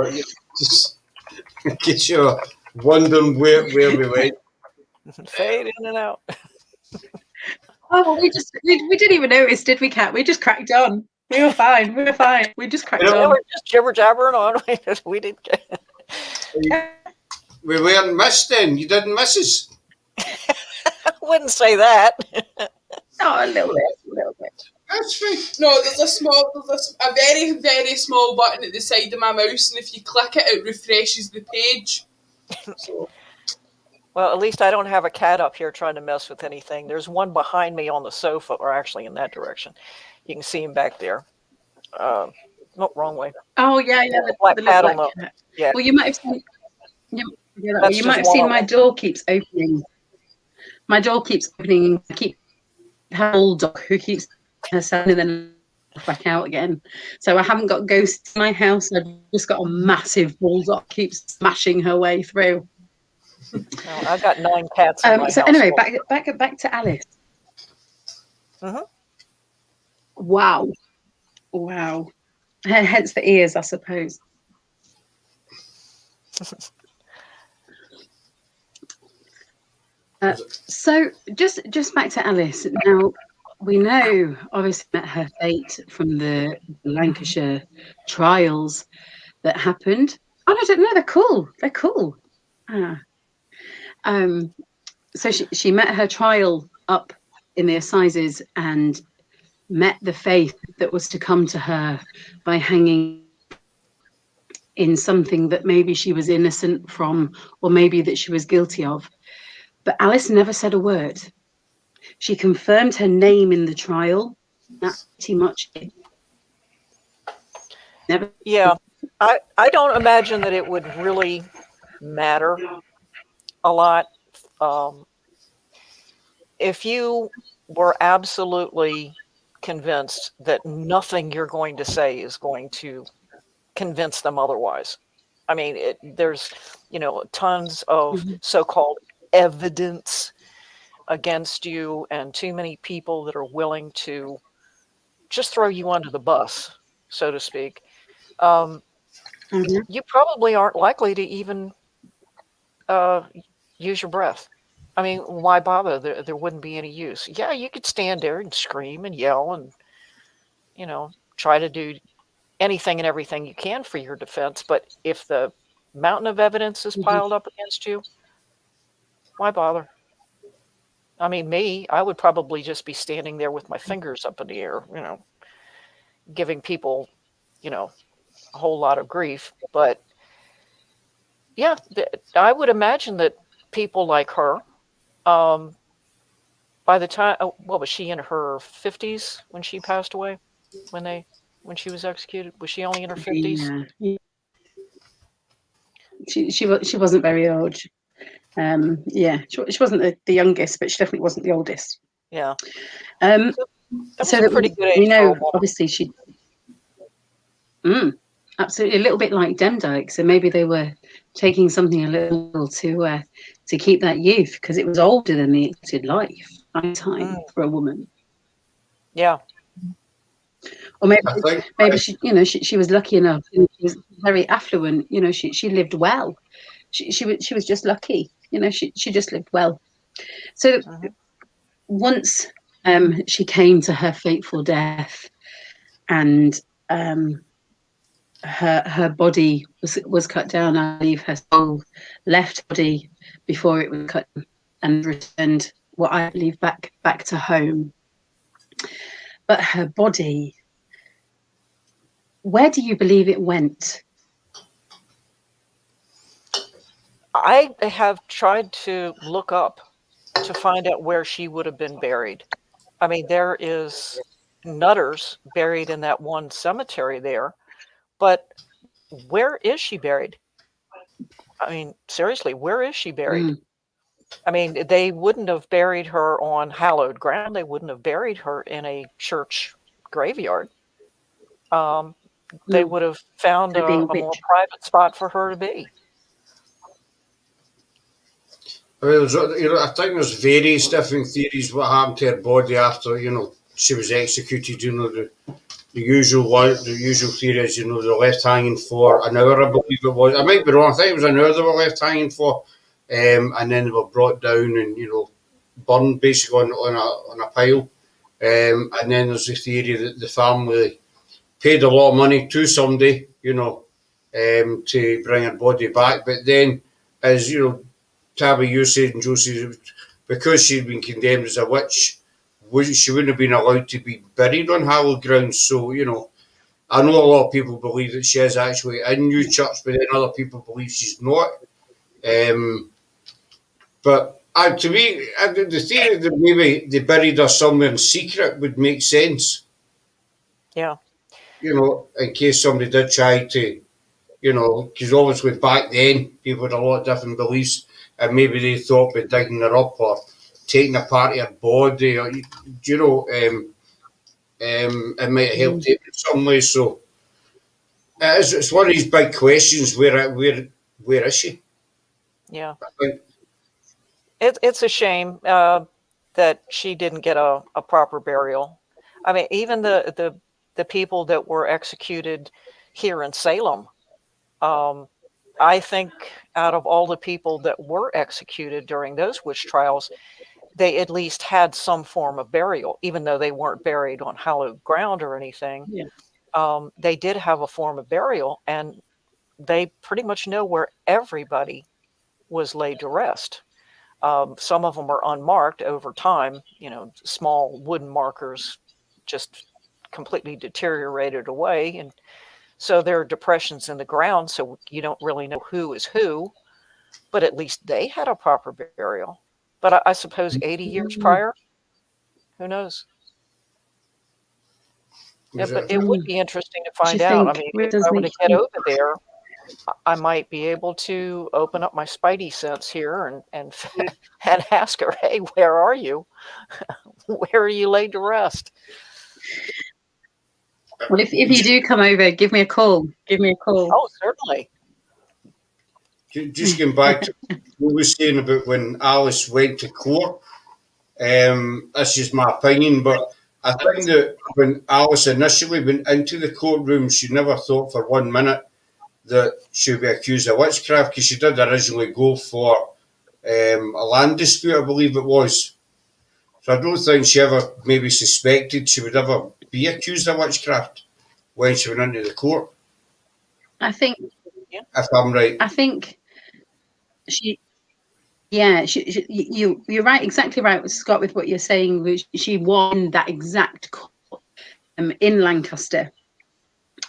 just in case you're wondering where we went. Fade in and out. Oh, we didn't even notice, did we, Kat? We just cracked on. We were fine. We just cracked on. We were just jibber jabbering on. We didn't get. We weren't missed then. You didn't miss us. I wouldn't say that. Oh, a little bit. That's fine. No, there's a very, very small button at the side of my mouse, and if you click it, it refreshes the page. So. Well, at least I don't have a cat up here trying to mess with anything. There's one behind me on the sofa, or actually in that direction. You can see him back there. No, wrong way. Oh yeah, The black the little paddle black nose. cat. Yeah, Well, you might have seen. Well, that's you might just have one seen of my them. door keeps opening. My door keeps opening. I keep have a bulldog who keeps herself and then back out again. So I haven't got ghosts in my house. I've just got a massive bulldog keeps smashing her way through. No, I've got 9 cats in my So anyway, household. back to Alice. Mhm. Wow, wow. Hence the ears, I suppose. So just back to Alice. Now we know obviously met her fate from the Lancashire trials that happened. Oh, I don't know. They're cool. They're cool. Ah. So she met her trial up in the assizes and met the faith that was to come to her by hanging in something that maybe she was innocent from, or maybe that she was guilty of. But Alice never said a word. She confirmed her name in the trial. That's pretty much it. Never. Yeah, I don't imagine that it would really matter a lot. Um, if you were absolutely convinced that nothing you're going to say is going to convince them otherwise. I mean, there's, tons of Mhm. so-called evidence against you and too many people that are willing to just throw you under the bus, so to speak. Um, Mhm. you probably aren't likely to even uh, use your breath. I mean, why bother? There wouldn't be any use. Yeah, you could stand there and scream and yell and, try to do anything and everything you can for your defense. But if the mountain of evidence is Mhm. piled up against you, why bother? I mean, I would probably just be standing there with my fingers up in the air, giving people, a whole lot of grief. But yeah, I would imagine that people like her, um, by the time, what was she in her 50s when she passed away? When they, when she was executed, was she only in her 50s? Yeah. She wasn't very old. Yeah, she wasn't the youngest, but she definitely wasn't the oldest. Yeah, Um, so that was so a that pretty good we age for a know, woman. obviously, she. Absolutely, a little bit like Demdike. So maybe they were taking something a little to keep that youth because it was older than the expected life by time Mm, for a woman. yeah, Or maybe I think she was lucky enough. She was very affluent. She lived well. She was just lucky. She just lived well. So mhm. once she came to her fateful death, and her body was cut down. I believe her soul left body before it was cut and returned what I believe back to home. But her body, where do you believe it went? I have tried to look up to find out where she would have been buried. I mean, there is nutters buried in that one cemetery there, but where is she buried? I mean, seriously, where is she buried? Mm, I mean, they wouldn't have buried her on hallowed ground. They wouldn't have buried her in a church graveyard. Um, they no, would have found her being a a more witch. private spot for her to be. well, I think there's various different theories what happened to her body after she was executed. The usual one, the usual theory is they were left hanging for an hour. I believe it was. I might be wrong. I think it was an hour they were left hanging for, and then they were brought down and burned basically on a pile. And then there's the theory that the family paid a lot of money to somebody, to bring her body back. But then, as Tabby, you said, and Josie, because she'd been condemned as a witch, she wouldn't have been allowed to be buried on hallowed grounds. So, I know a lot of people believe that she is actually in New Church, but then other people believe she's not. Um, but to me, the theory that maybe they buried her somewhere in secret would make sense. Yeah. in case somebody did try to, because obviously back then people had a lot of different beliefs, and maybe they thought by digging her up or taking a part of her body, or it might have helped it in some way. So it's one of these big questions. Where is she? Yeah. I think. It's a shame that she didn't get a proper burial. I mean, even the people that were executed here in Salem, I think out of all the people that were executed during those witch trials, they at least had some form of burial, even though they weren't buried on hallowed ground or anything. Yeah. They did have a form of burial, and they pretty much know where everybody was laid to rest. Some of them are unmarked over time, small wooden markers just completely deteriorated away. And so there are depressions in the ground, so you don't really know who is who, but at least they had a proper burial. But I suppose 80 years prior, who knows? Yeah, Was but it? it would be interesting to Do you find out. I think mean, it if does I were make to get you over there, I might be able to open up my spidey sense here and and ask her, "Hey, where are you? Where are you laid to rest?" well, if you do come over, give me a call. Give me a call. Oh, certainly. Just going back to what we were saying about when Alice went to court. That's just my opinion, but I think that when Alice initially went into the courtroom, she never thought for 1 minute that she would be accused of witchcraft, because she did originally go for a land dispute, I believe it was. So I don't think she ever maybe suspected she would ever be accused of witchcraft when she went into the court, I think if I'm right. I think she yeah, you're right, exactly right, Scott, with what you're saying. She won that exact court in Lancaster,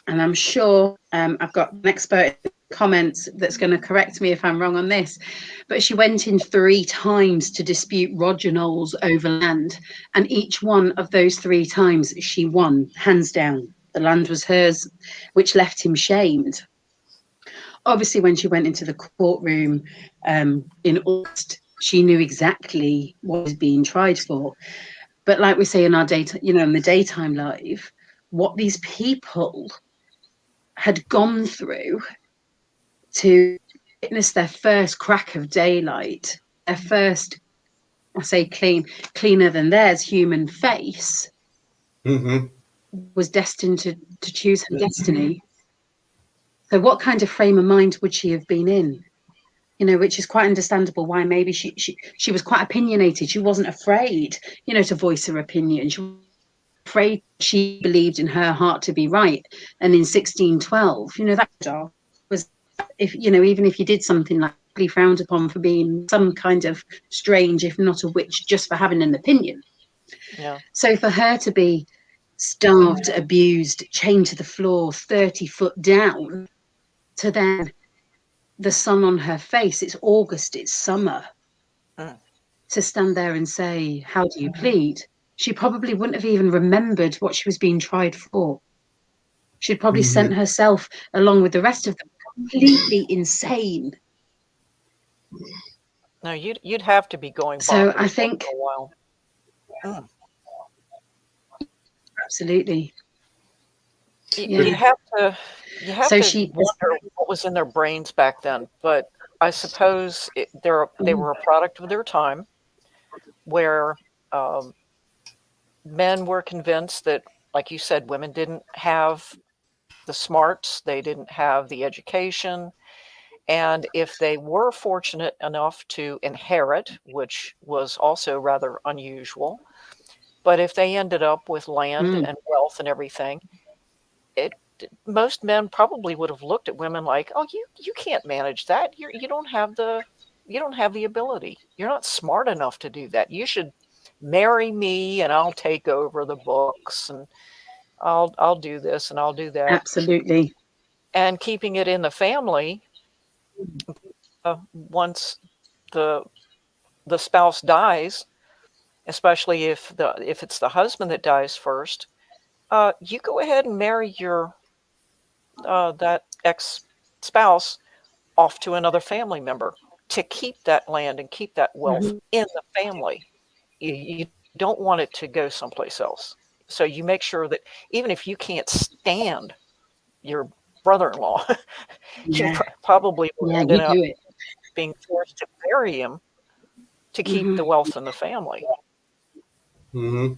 and I'm sure I've got an expert in the comments that's going to correct me if I'm wrong on this, but she went in 3 times to dispute Roger Knowles over land, and each one of those 3 times she won, hands down. The land was hers, which left him shamed. Obviously, when she went into the courtroom in August, she knew exactly what was being tried for. But like we say in our data, in the daytime live, what these people had gone through to witness their first crack of daylight, their first, I say cleaner than theirs, human face, Mm-hmm. was destined to choose her destiny. So what kind of frame of mind would she have been in? Which is quite understandable why maybe she was quite opinionated. She wasn't afraid, to voice her opinion. She was afraid, she believed in her heart to be right. And in 1612, that was, if even if you did something like frowned upon for being some kind of strange, if not a witch, just for having an opinion. Yeah. So for her to be starved, abused, chained to the floor, 30 foot down, to then the sun on her face, it's August, it's summer, to stand there and say, how do you plead? She probably wouldn't have even remembered what she was being tried for. She'd probably sent herself along with the rest of them completely insane. No, you'd have to be going So bonkers I think for a while. absolutely. You have to So she wonder what was in their brains back then. But I suppose they were a product of their time, where men were convinced that, like you said, women didn't have the smarts, they didn't have the education, and if they were fortunate enough to inherit, which was also rather unusual, but if they ended up with land and wealth and everything, most men probably would have looked at women like, "Oh, you can't manage that. You don't have the ability. You're not smart enough to do that. You should marry me, and I'll take over the books, and I'll do this and I'll do that." absolutely. And keeping it in the family, once the spouse dies, especially if it's the husband that dies first, you go ahead and marry your that ex-spouse off to another family member to keep that land and keep that wealth in the family. You don't want it to go someplace else. So you make sure that even if you can't stand your brother-in-law, you Yeah. probably will Yeah, end you up do it. being forced to marry him to keep the wealth in the family. Mm-hmm.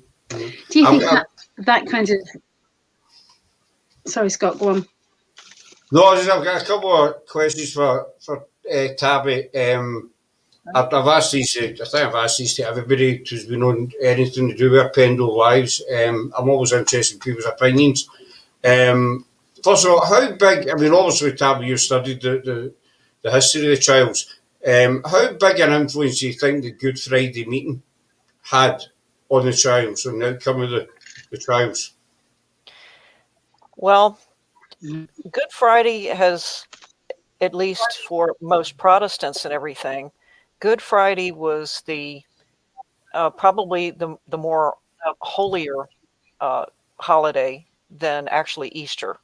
Do you think that kind of... Sorry, Scott, go on. No, I've got a couple of questions for Tabby. I've asked these. I think I've asked these to everybody who's been on anything to do with Pendle Lives. I'm always interested in people's opinions. First of all, how big? I mean, obviously, Tabby, you studied the history of the trials. How big an influence do you think the Good Friday meeting had on the trials, on the outcome of the trials? Well, Good Friday has, at least for most Protestants and everything, Good Friday was the probably the more holier holiday than actually Easter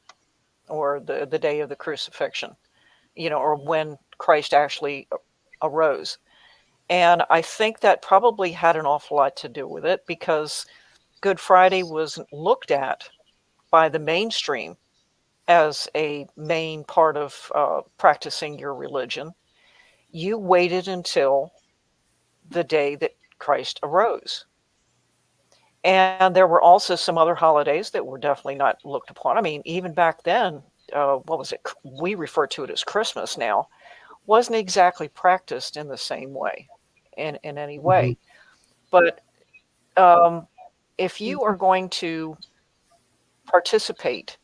or the day of the crucifixion, or when Christ actually arose. And I think that probably had an awful lot to do with it, because Good Friday wasn't looked at by the mainstream as a main part of practicing your religion. You waited until the day that Christ arose. And there were also some other holidays that were definitely not looked upon. I mean, even back then, what was it? We refer to it as Christmas now, wasn't exactly practiced in the same way, in any way. But if you are going to participate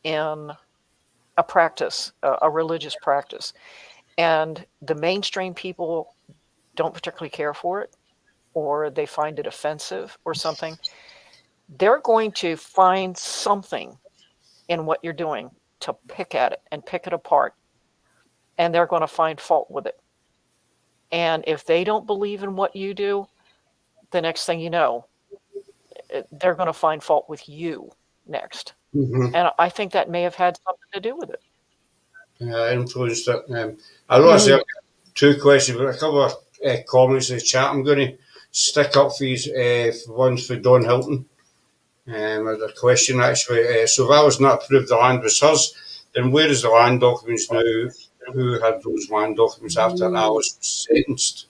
in a practice, a religious practice, and the mainstream people don't particularly care for it, or they find it offensive or something, they're going to find something in what you're doing to pick at it and pick it apart, and they're going to find fault with it. And if they don't believe in what you do, the next thing you know, they're going to find fault with you next. Mm-hmm. And I think that may have had something to do with it. Influenced it. I know I said two questions, but a couple of comments in the chat. I'm going to stick up for you. One's for Don Hilton. A question actually. So if I was not approved the land was hers, then where is the land documents now? Who had those land documents after Alice was sentenced?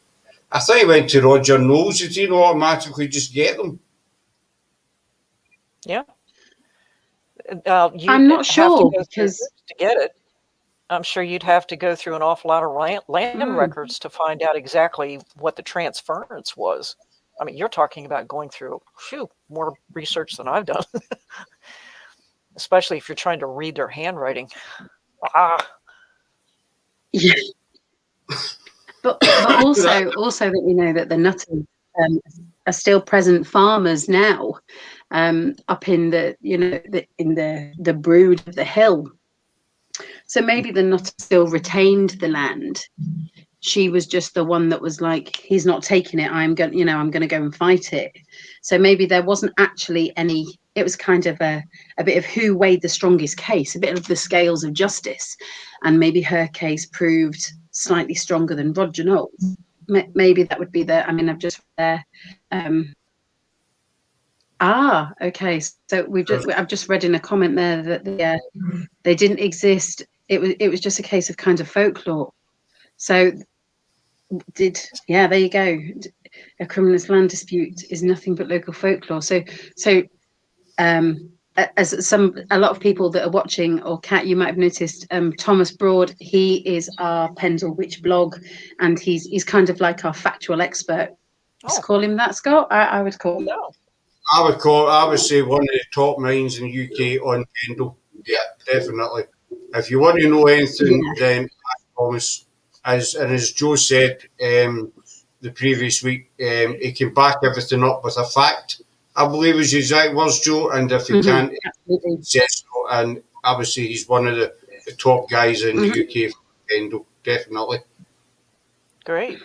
I think he went to Roger Knowles. Did he not automatically just get them? Yeah. I'm not sure, because to get it. I'm sure you'd have to go through an awful lot of land records to find out exactly what the transference was. I mean, you're talking about going through more research than I've done, especially if you're trying to read their handwriting. Yeah. But also that we know that the Nutters are still present farmers now, up in the the Brood of the Hill. So maybe the Nutters still retained the land. She was just the one that was like, he's not taking it. I'm going to go and fight it. So maybe there wasn't actually any. It was kind of a bit of who weighed the strongest case, a bit of the scales of justice, and maybe her case proved slightly stronger than Roger Knowles. Maybe that would be the. I mean, I've just there. Okay. So I've just read in a comment there that they didn't exist. It was just a case of kind of folklore. So there you go. A criminalist land dispute is nothing but local folklore. So as a lot of people that are watching, or Kat, you might have noticed, Thomas Broad, he is our Pendle Witch blog, and he's kind of like our factual expert. Just call him that, Scott. I would call him. No. I would say one of the top minds in the UK on Pendle. Yeah, definitely. If you want to know anything, then ask Thomas. As Joe said the previous week, he can back everything up with a fact, I believe is his exact words, Joe. And if he can't, he says so. And obviously, he's one of the top guys in the UK for Pendle, definitely. Great.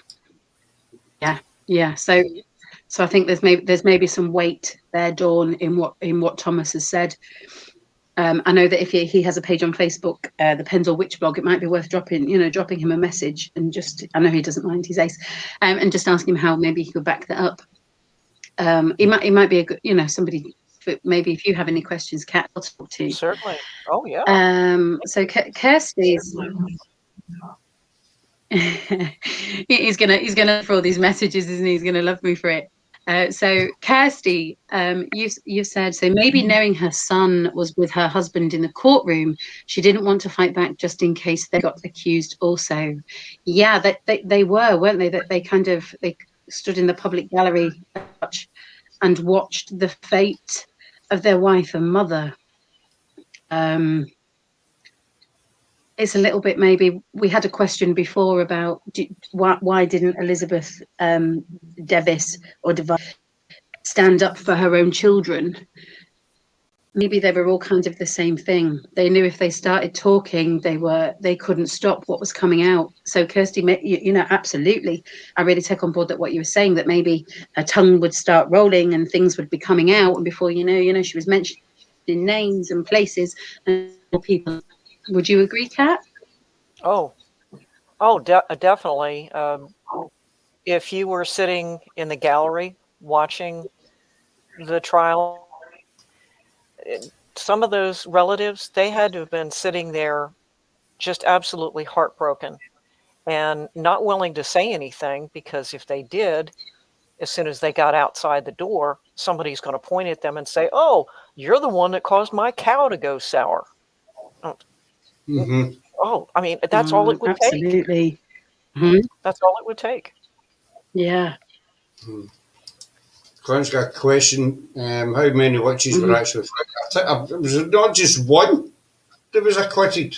Yeah. So So I think there's maybe some weight there, Dawn, in what Thomas has said. I know that if he has a page on Facebook, the Pendle Witch blog, it might be worth dropping him a message and just, I know he doesn't mind, he's ace, and just ask him how maybe he could back that up. He might be a good, somebody. Maybe if you have any questions, Cat, I'll talk to you. Certainly. Oh yeah. So Kirsty's. he's gonna for all these messages, isn't he? He's gonna love me for it. So Kirsty, you've said, so maybe knowing her son was with her husband in the courtroom, she didn't want to fight back just in case they got accused also. Yeah, they were, weren't they? That they stood in the public gallery and watched the fate of their wife and mother. It's a little bit, maybe we had a question before about why didn't Elizabeth Devis or Device stand up for her own children? Maybe they were all kind of the same thing. They knew if they started talking, they couldn't stop what was coming out. So Kirsty, absolutely, I really take on board that what you were saying, that maybe her tongue would start rolling and things would be coming out, and before you know, she was mentioning names and places and people. Would you agree, Kat? Definitely. If you were sitting in the gallery watching the trial, some of those relatives, they had to have been sitting there just absolutely heartbroken and not willing to say anything, because if they did, as soon as they got outside the door, somebody's going to point at them and say, "Oh, you're the one that caused my cow to go sour." Mm-hmm. Oh, I mean, that's all it would absolutely. take. Mm-hmm. That's all it would take. Yeah. Glenn's got a question. How many witches were actually found? It was not just one that was acquitted.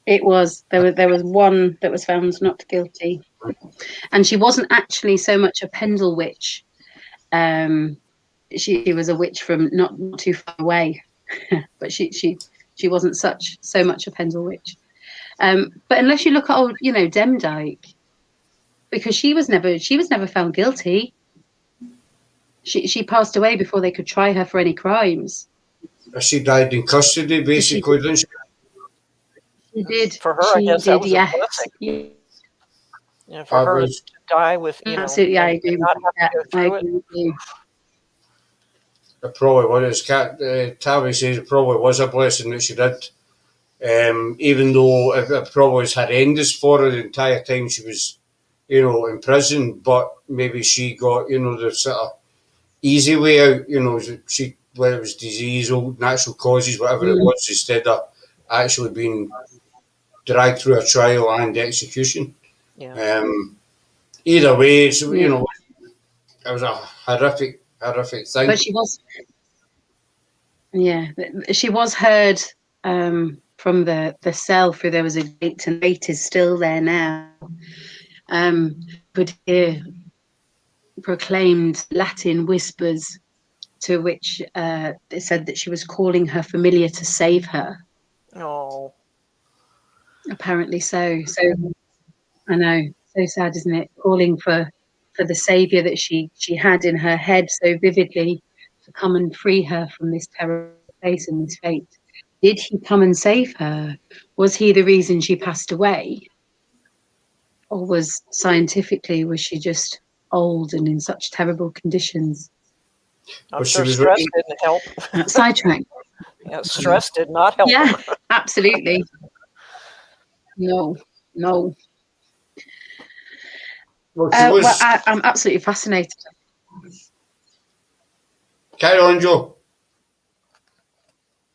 It was. There was one that was found not guilty, and she wasn't actually so much a Pendle witch. She was a witch from not too far away, but she wasn't so much a Pendle witch. But unless you look at old, Demdike, because she was never found guilty. She passed away before they could try her for any crimes. She died in custody, basically, didn't she? She did. For her, I guess that was yes. a blessing. Yeah. For her to die with, absolutely, I agree. Not have to go through it. It probably was. Tabby says it probably was a blessing that she did. Even though it probably was horrendous for her the entire time she was, in prison, but maybe she got, the sort of easy way out, whether it was disease or natural causes, whatever it was, instead of actually being dragged through a trial and execution. Yeah. Either way, it was a horrific thing. But she was heard from the cell through, there was a gate, and the gate is still there now. Could hear proclaimed Latin whispers, to which they said that she was calling her familiar to save her. Oh. Apparently so. So I know, so sad, isn't it? Calling for the saviour that she had in her head so vividly to come and free her from this terrible place and this fate. Did he come and save her? Was he the reason she passed away? Or was she just old and in such terrible conditions? I'm sure stress didn't help. Sidetrack. Yeah, stress did not help. Yeah, absolutely. No. Well, I'm absolutely fascinated. Carry on, Joe.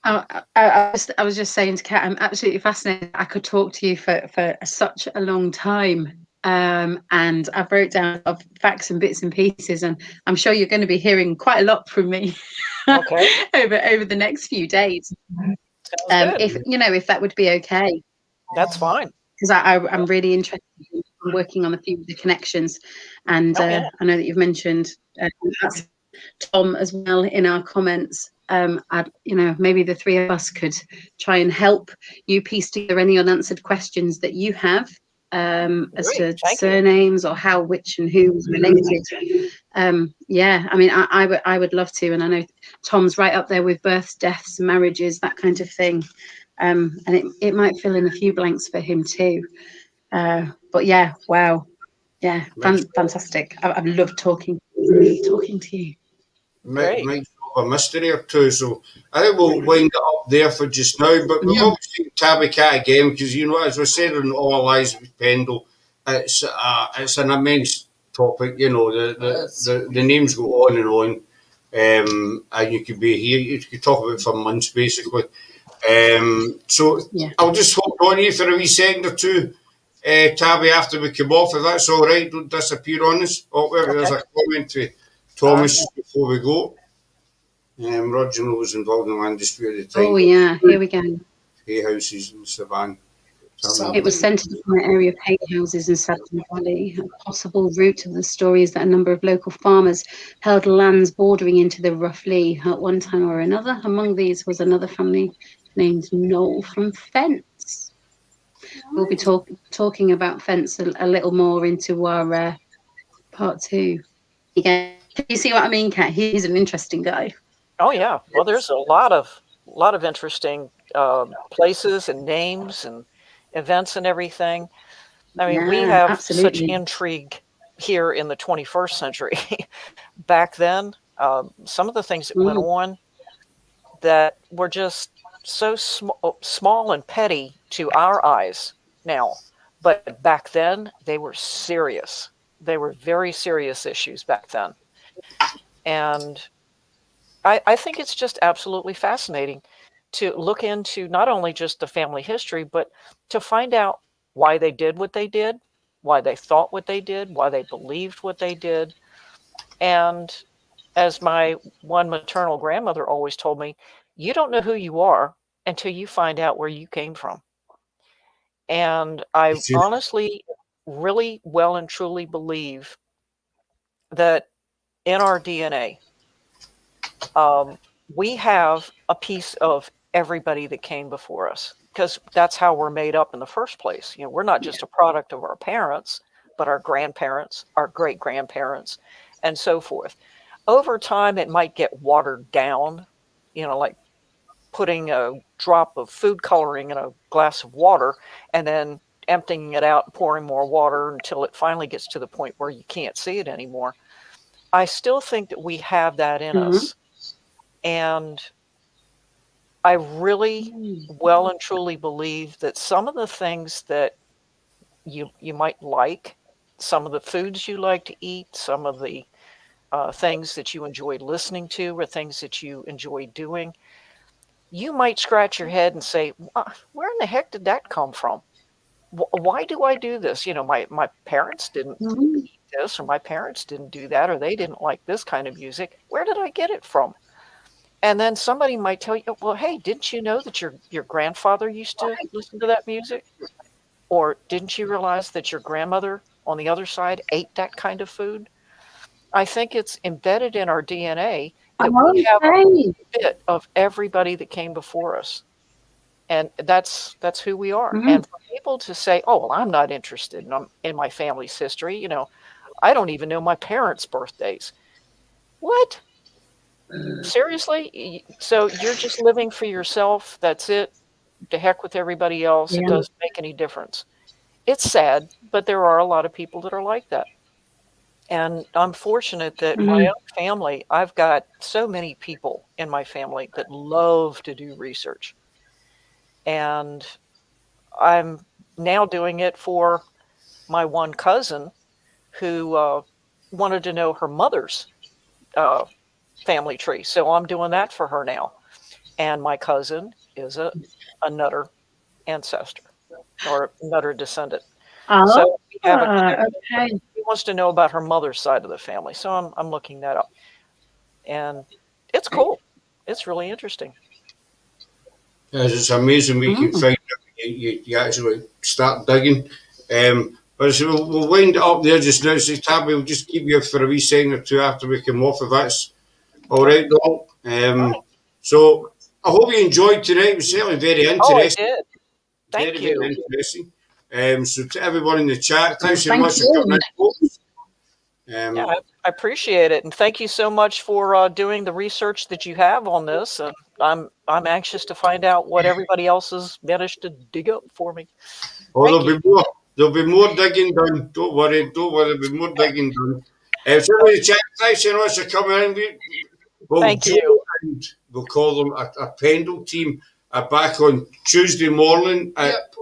I was just saying to Kat, I'm absolutely fascinated. I could talk to you for such a long time. And I wrote down of facts and bits and pieces, and I'm sure you're going to be hearing quite a lot from me over the next few days. If that would be okay. That's fine. Because I'm really interested in working on a few of the connections, and I know that you've mentioned Tom as well in our comments. Maybe the three of us could try and help you piece together any unanswered questions that you have as Great, to thank you. surnames or how which and who was related. Yeah, I mean, I would love to, and I know Tom's right up there with births, deaths, marriages, that kind of thing. And it might fill in a few blanks for him too. But yeah, wow, yeah, fantastic. I've loved talking to you. Great. Might solve a mystery or two. So I think we'll wind it up there for just now. But we'll obviously Tabby Cat again because as we said in All Our Lives with Pendle, it's an immense topic. The names go on and on, and you could be here. You could talk about it for months basically. So Yeah. I'll just hold on you for a wee second or two. Tabby, after we come off, if that's all right, don't disappear on us. Oh, there's a comment to Thomas just before we go. Roger was involved in land dispute at the time. Oh yeah, here we go. Hay houses in Savannah. It was centred upon an area of hay houses in Sabden Valley. A possible root of the story is that a number of local farmers held lands bordering into the Rough Lee at one time or another. Among these was another family named Knoll from Fence. We'll be talking about Fence a little more into our part 2. Again, you see what I mean, Kat? He's an interesting guy. Oh yeah. Well, there's a lot of interesting places and names and events and everything. I mean, we have absolutely. such intrigue here in the 21st century. Back then, some of the things that went on that were just so small and petty to our eyes now. But back then, they were serious. They were very serious issues back then. And I think it's just absolutely fascinating to look into not only just the family history, but to find out why they did what they did, why they thought what they did, why they believed what they did. And as my one maternal grandmother always told me, you don't know who you are until you find out where you came from. And I honestly, really well and truly believe that in our DNA, we have a piece of everybody that came before us because that's how we're made up in the first place. We're not just a product of our parents, but our grandparents, our great grandparents, and so forth. Over time, it might get watered down, like putting a drop of food coloring in a glass of water and then emptying it out and pouring more water until it finally gets to the point where you can't see it anymore. I still think that we have that in us. And I really well and truly believe that some of the things that you might like, some of the foods you like to eat, some of the things that you enjoy listening to or things that you enjoy doing, you might scratch your head and say, where in the heck did that come from? Why do I do this? My parents didn't eat this, or my parents didn't do that, or they didn't like this kind of music. Where did I get it from? And then somebody might tell you, well, hey, didn't you know that your grandfather used to listen to that music? Or didn't you realize that your grandmother on the other side ate that kind of food? I think it's embedded in our DNA that we have a bit of everybody that came before us. And that's who we are. And for people to say, oh, well, I'm not interested in my family's history. I don't even know my parents' birthdays. What? Seriously? So you're just living for yourself? That's it? To heck with everybody else. It doesn't make any difference. It's sad, but there are a lot of people that are like that. And I'm fortunate that my own family, I've got so many people in my family that love to do research. And I'm now doing it for my one cousin who wanted to know her mother's family tree. So I'm doing that for her now. And my cousin is a Nutter ancestor or Nutter descendant. So we have a connection. He wants to know about her mother's side of the family. So I'm looking that up. And it's cool. It's really interesting. Yes, it's amazing we can find it. You actually start digging. But so we'll wind it up there just now. So Tabby, we'll just keep you for a wee second or two after we come off, if that's all right, Doll. So I hope you enjoyed tonight. It was certainly very interesting. Oh, I did. Thank you. Very interesting. So to everyone in the chat, thanks very Thank much for you. coming in, folks. Yeah, I appreciate it, and thank you so much for doing the research that you have on this. And I'm anxious to find out what everybody else has managed to dig up for me. Oh, Thank there'll be more. There'll be more digging done. Don't worry. There'll be more digging done. So in the chat, thanks very much for coming in. Well, Thank Joe you. and we'll call them a pendle team are back on Tuesday morning at Yep.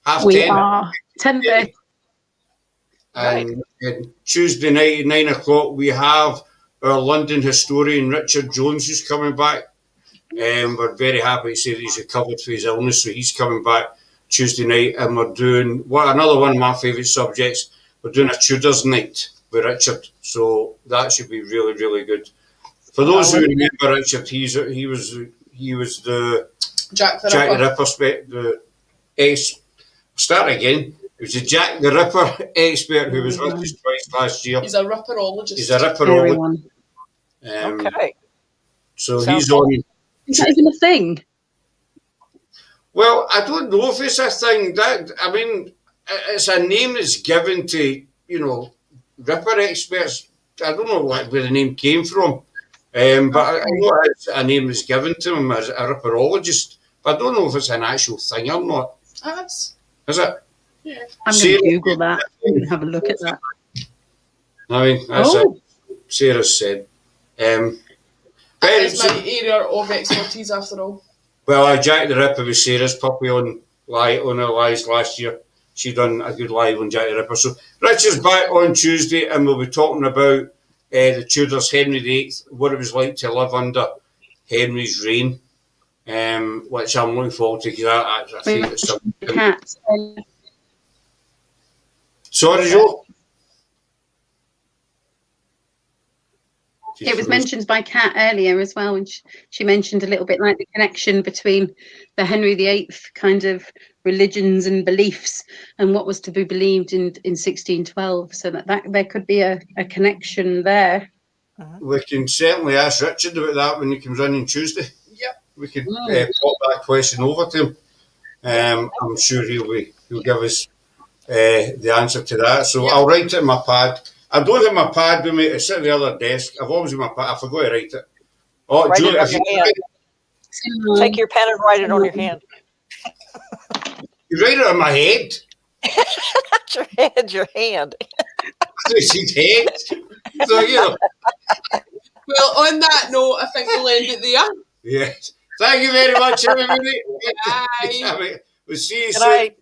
half We 10. are 10:30. And Tuesday night at 9 o'clock, we have our London historian Richard Jones who's coming back. We're very happy to say that he's recovered from his illness, so he's coming back Tuesday night. And we're doing another one of my favourite subjects. We're doing a Tudors night with Richard, so that should be really, really good. For those who remember Richard, he was the Jack the Jack the Ripper. the ex. Start again. It was the Jack the Ripper expert who was with us twice last year. He's a ripperologist. He's a ripperologist. Everyone. Okay. So Sounds he's on. Is that even a thing? Well, I don't know if it's a thing. It's a name that's given to ripper experts. I don't know where the name came from, but I know it's a name that's given to him as a ripperologist. But I don't know if it's an actual thing or not. Is it? Yeah. I'm going to Google that and have a look at that. That's it. Sarah said. It's my area of expertise after all. Well, Jack the Ripper was Sarah's puppy on her lives last year. She done a good live on Jack the Ripper. So Richard's back on Tuesday, and we'll be talking about the Tudors, Henry VIII, what it was like to live under Henry's reign, which I'm looking forward to because I think it's something. Cat. Sorry, Joe. It was mentioned by Kat earlier as well, and she mentioned a little bit like the connection between the Henry VIII kind of religions and beliefs and what was to be believed in 1612. So that there could be a connection there. We can certainly ask Richard about that when he comes in on Tuesday. Yep. We could pop that question over to him. I'm sure he'll give us the answer to that. So I'll write it in my pad. I don't have my pad with me. It's at the other desk. I've always got my pad. I forgot to write it. Oh, Write Julie, it on your hand. Take your pen and write it on your hand. You write it on my head. Not your head, your hand. His head. So, Well, on that note, I think we'll end it there. Yes. Thank you very much, everybody. Bye. We'll see you Good soon. night.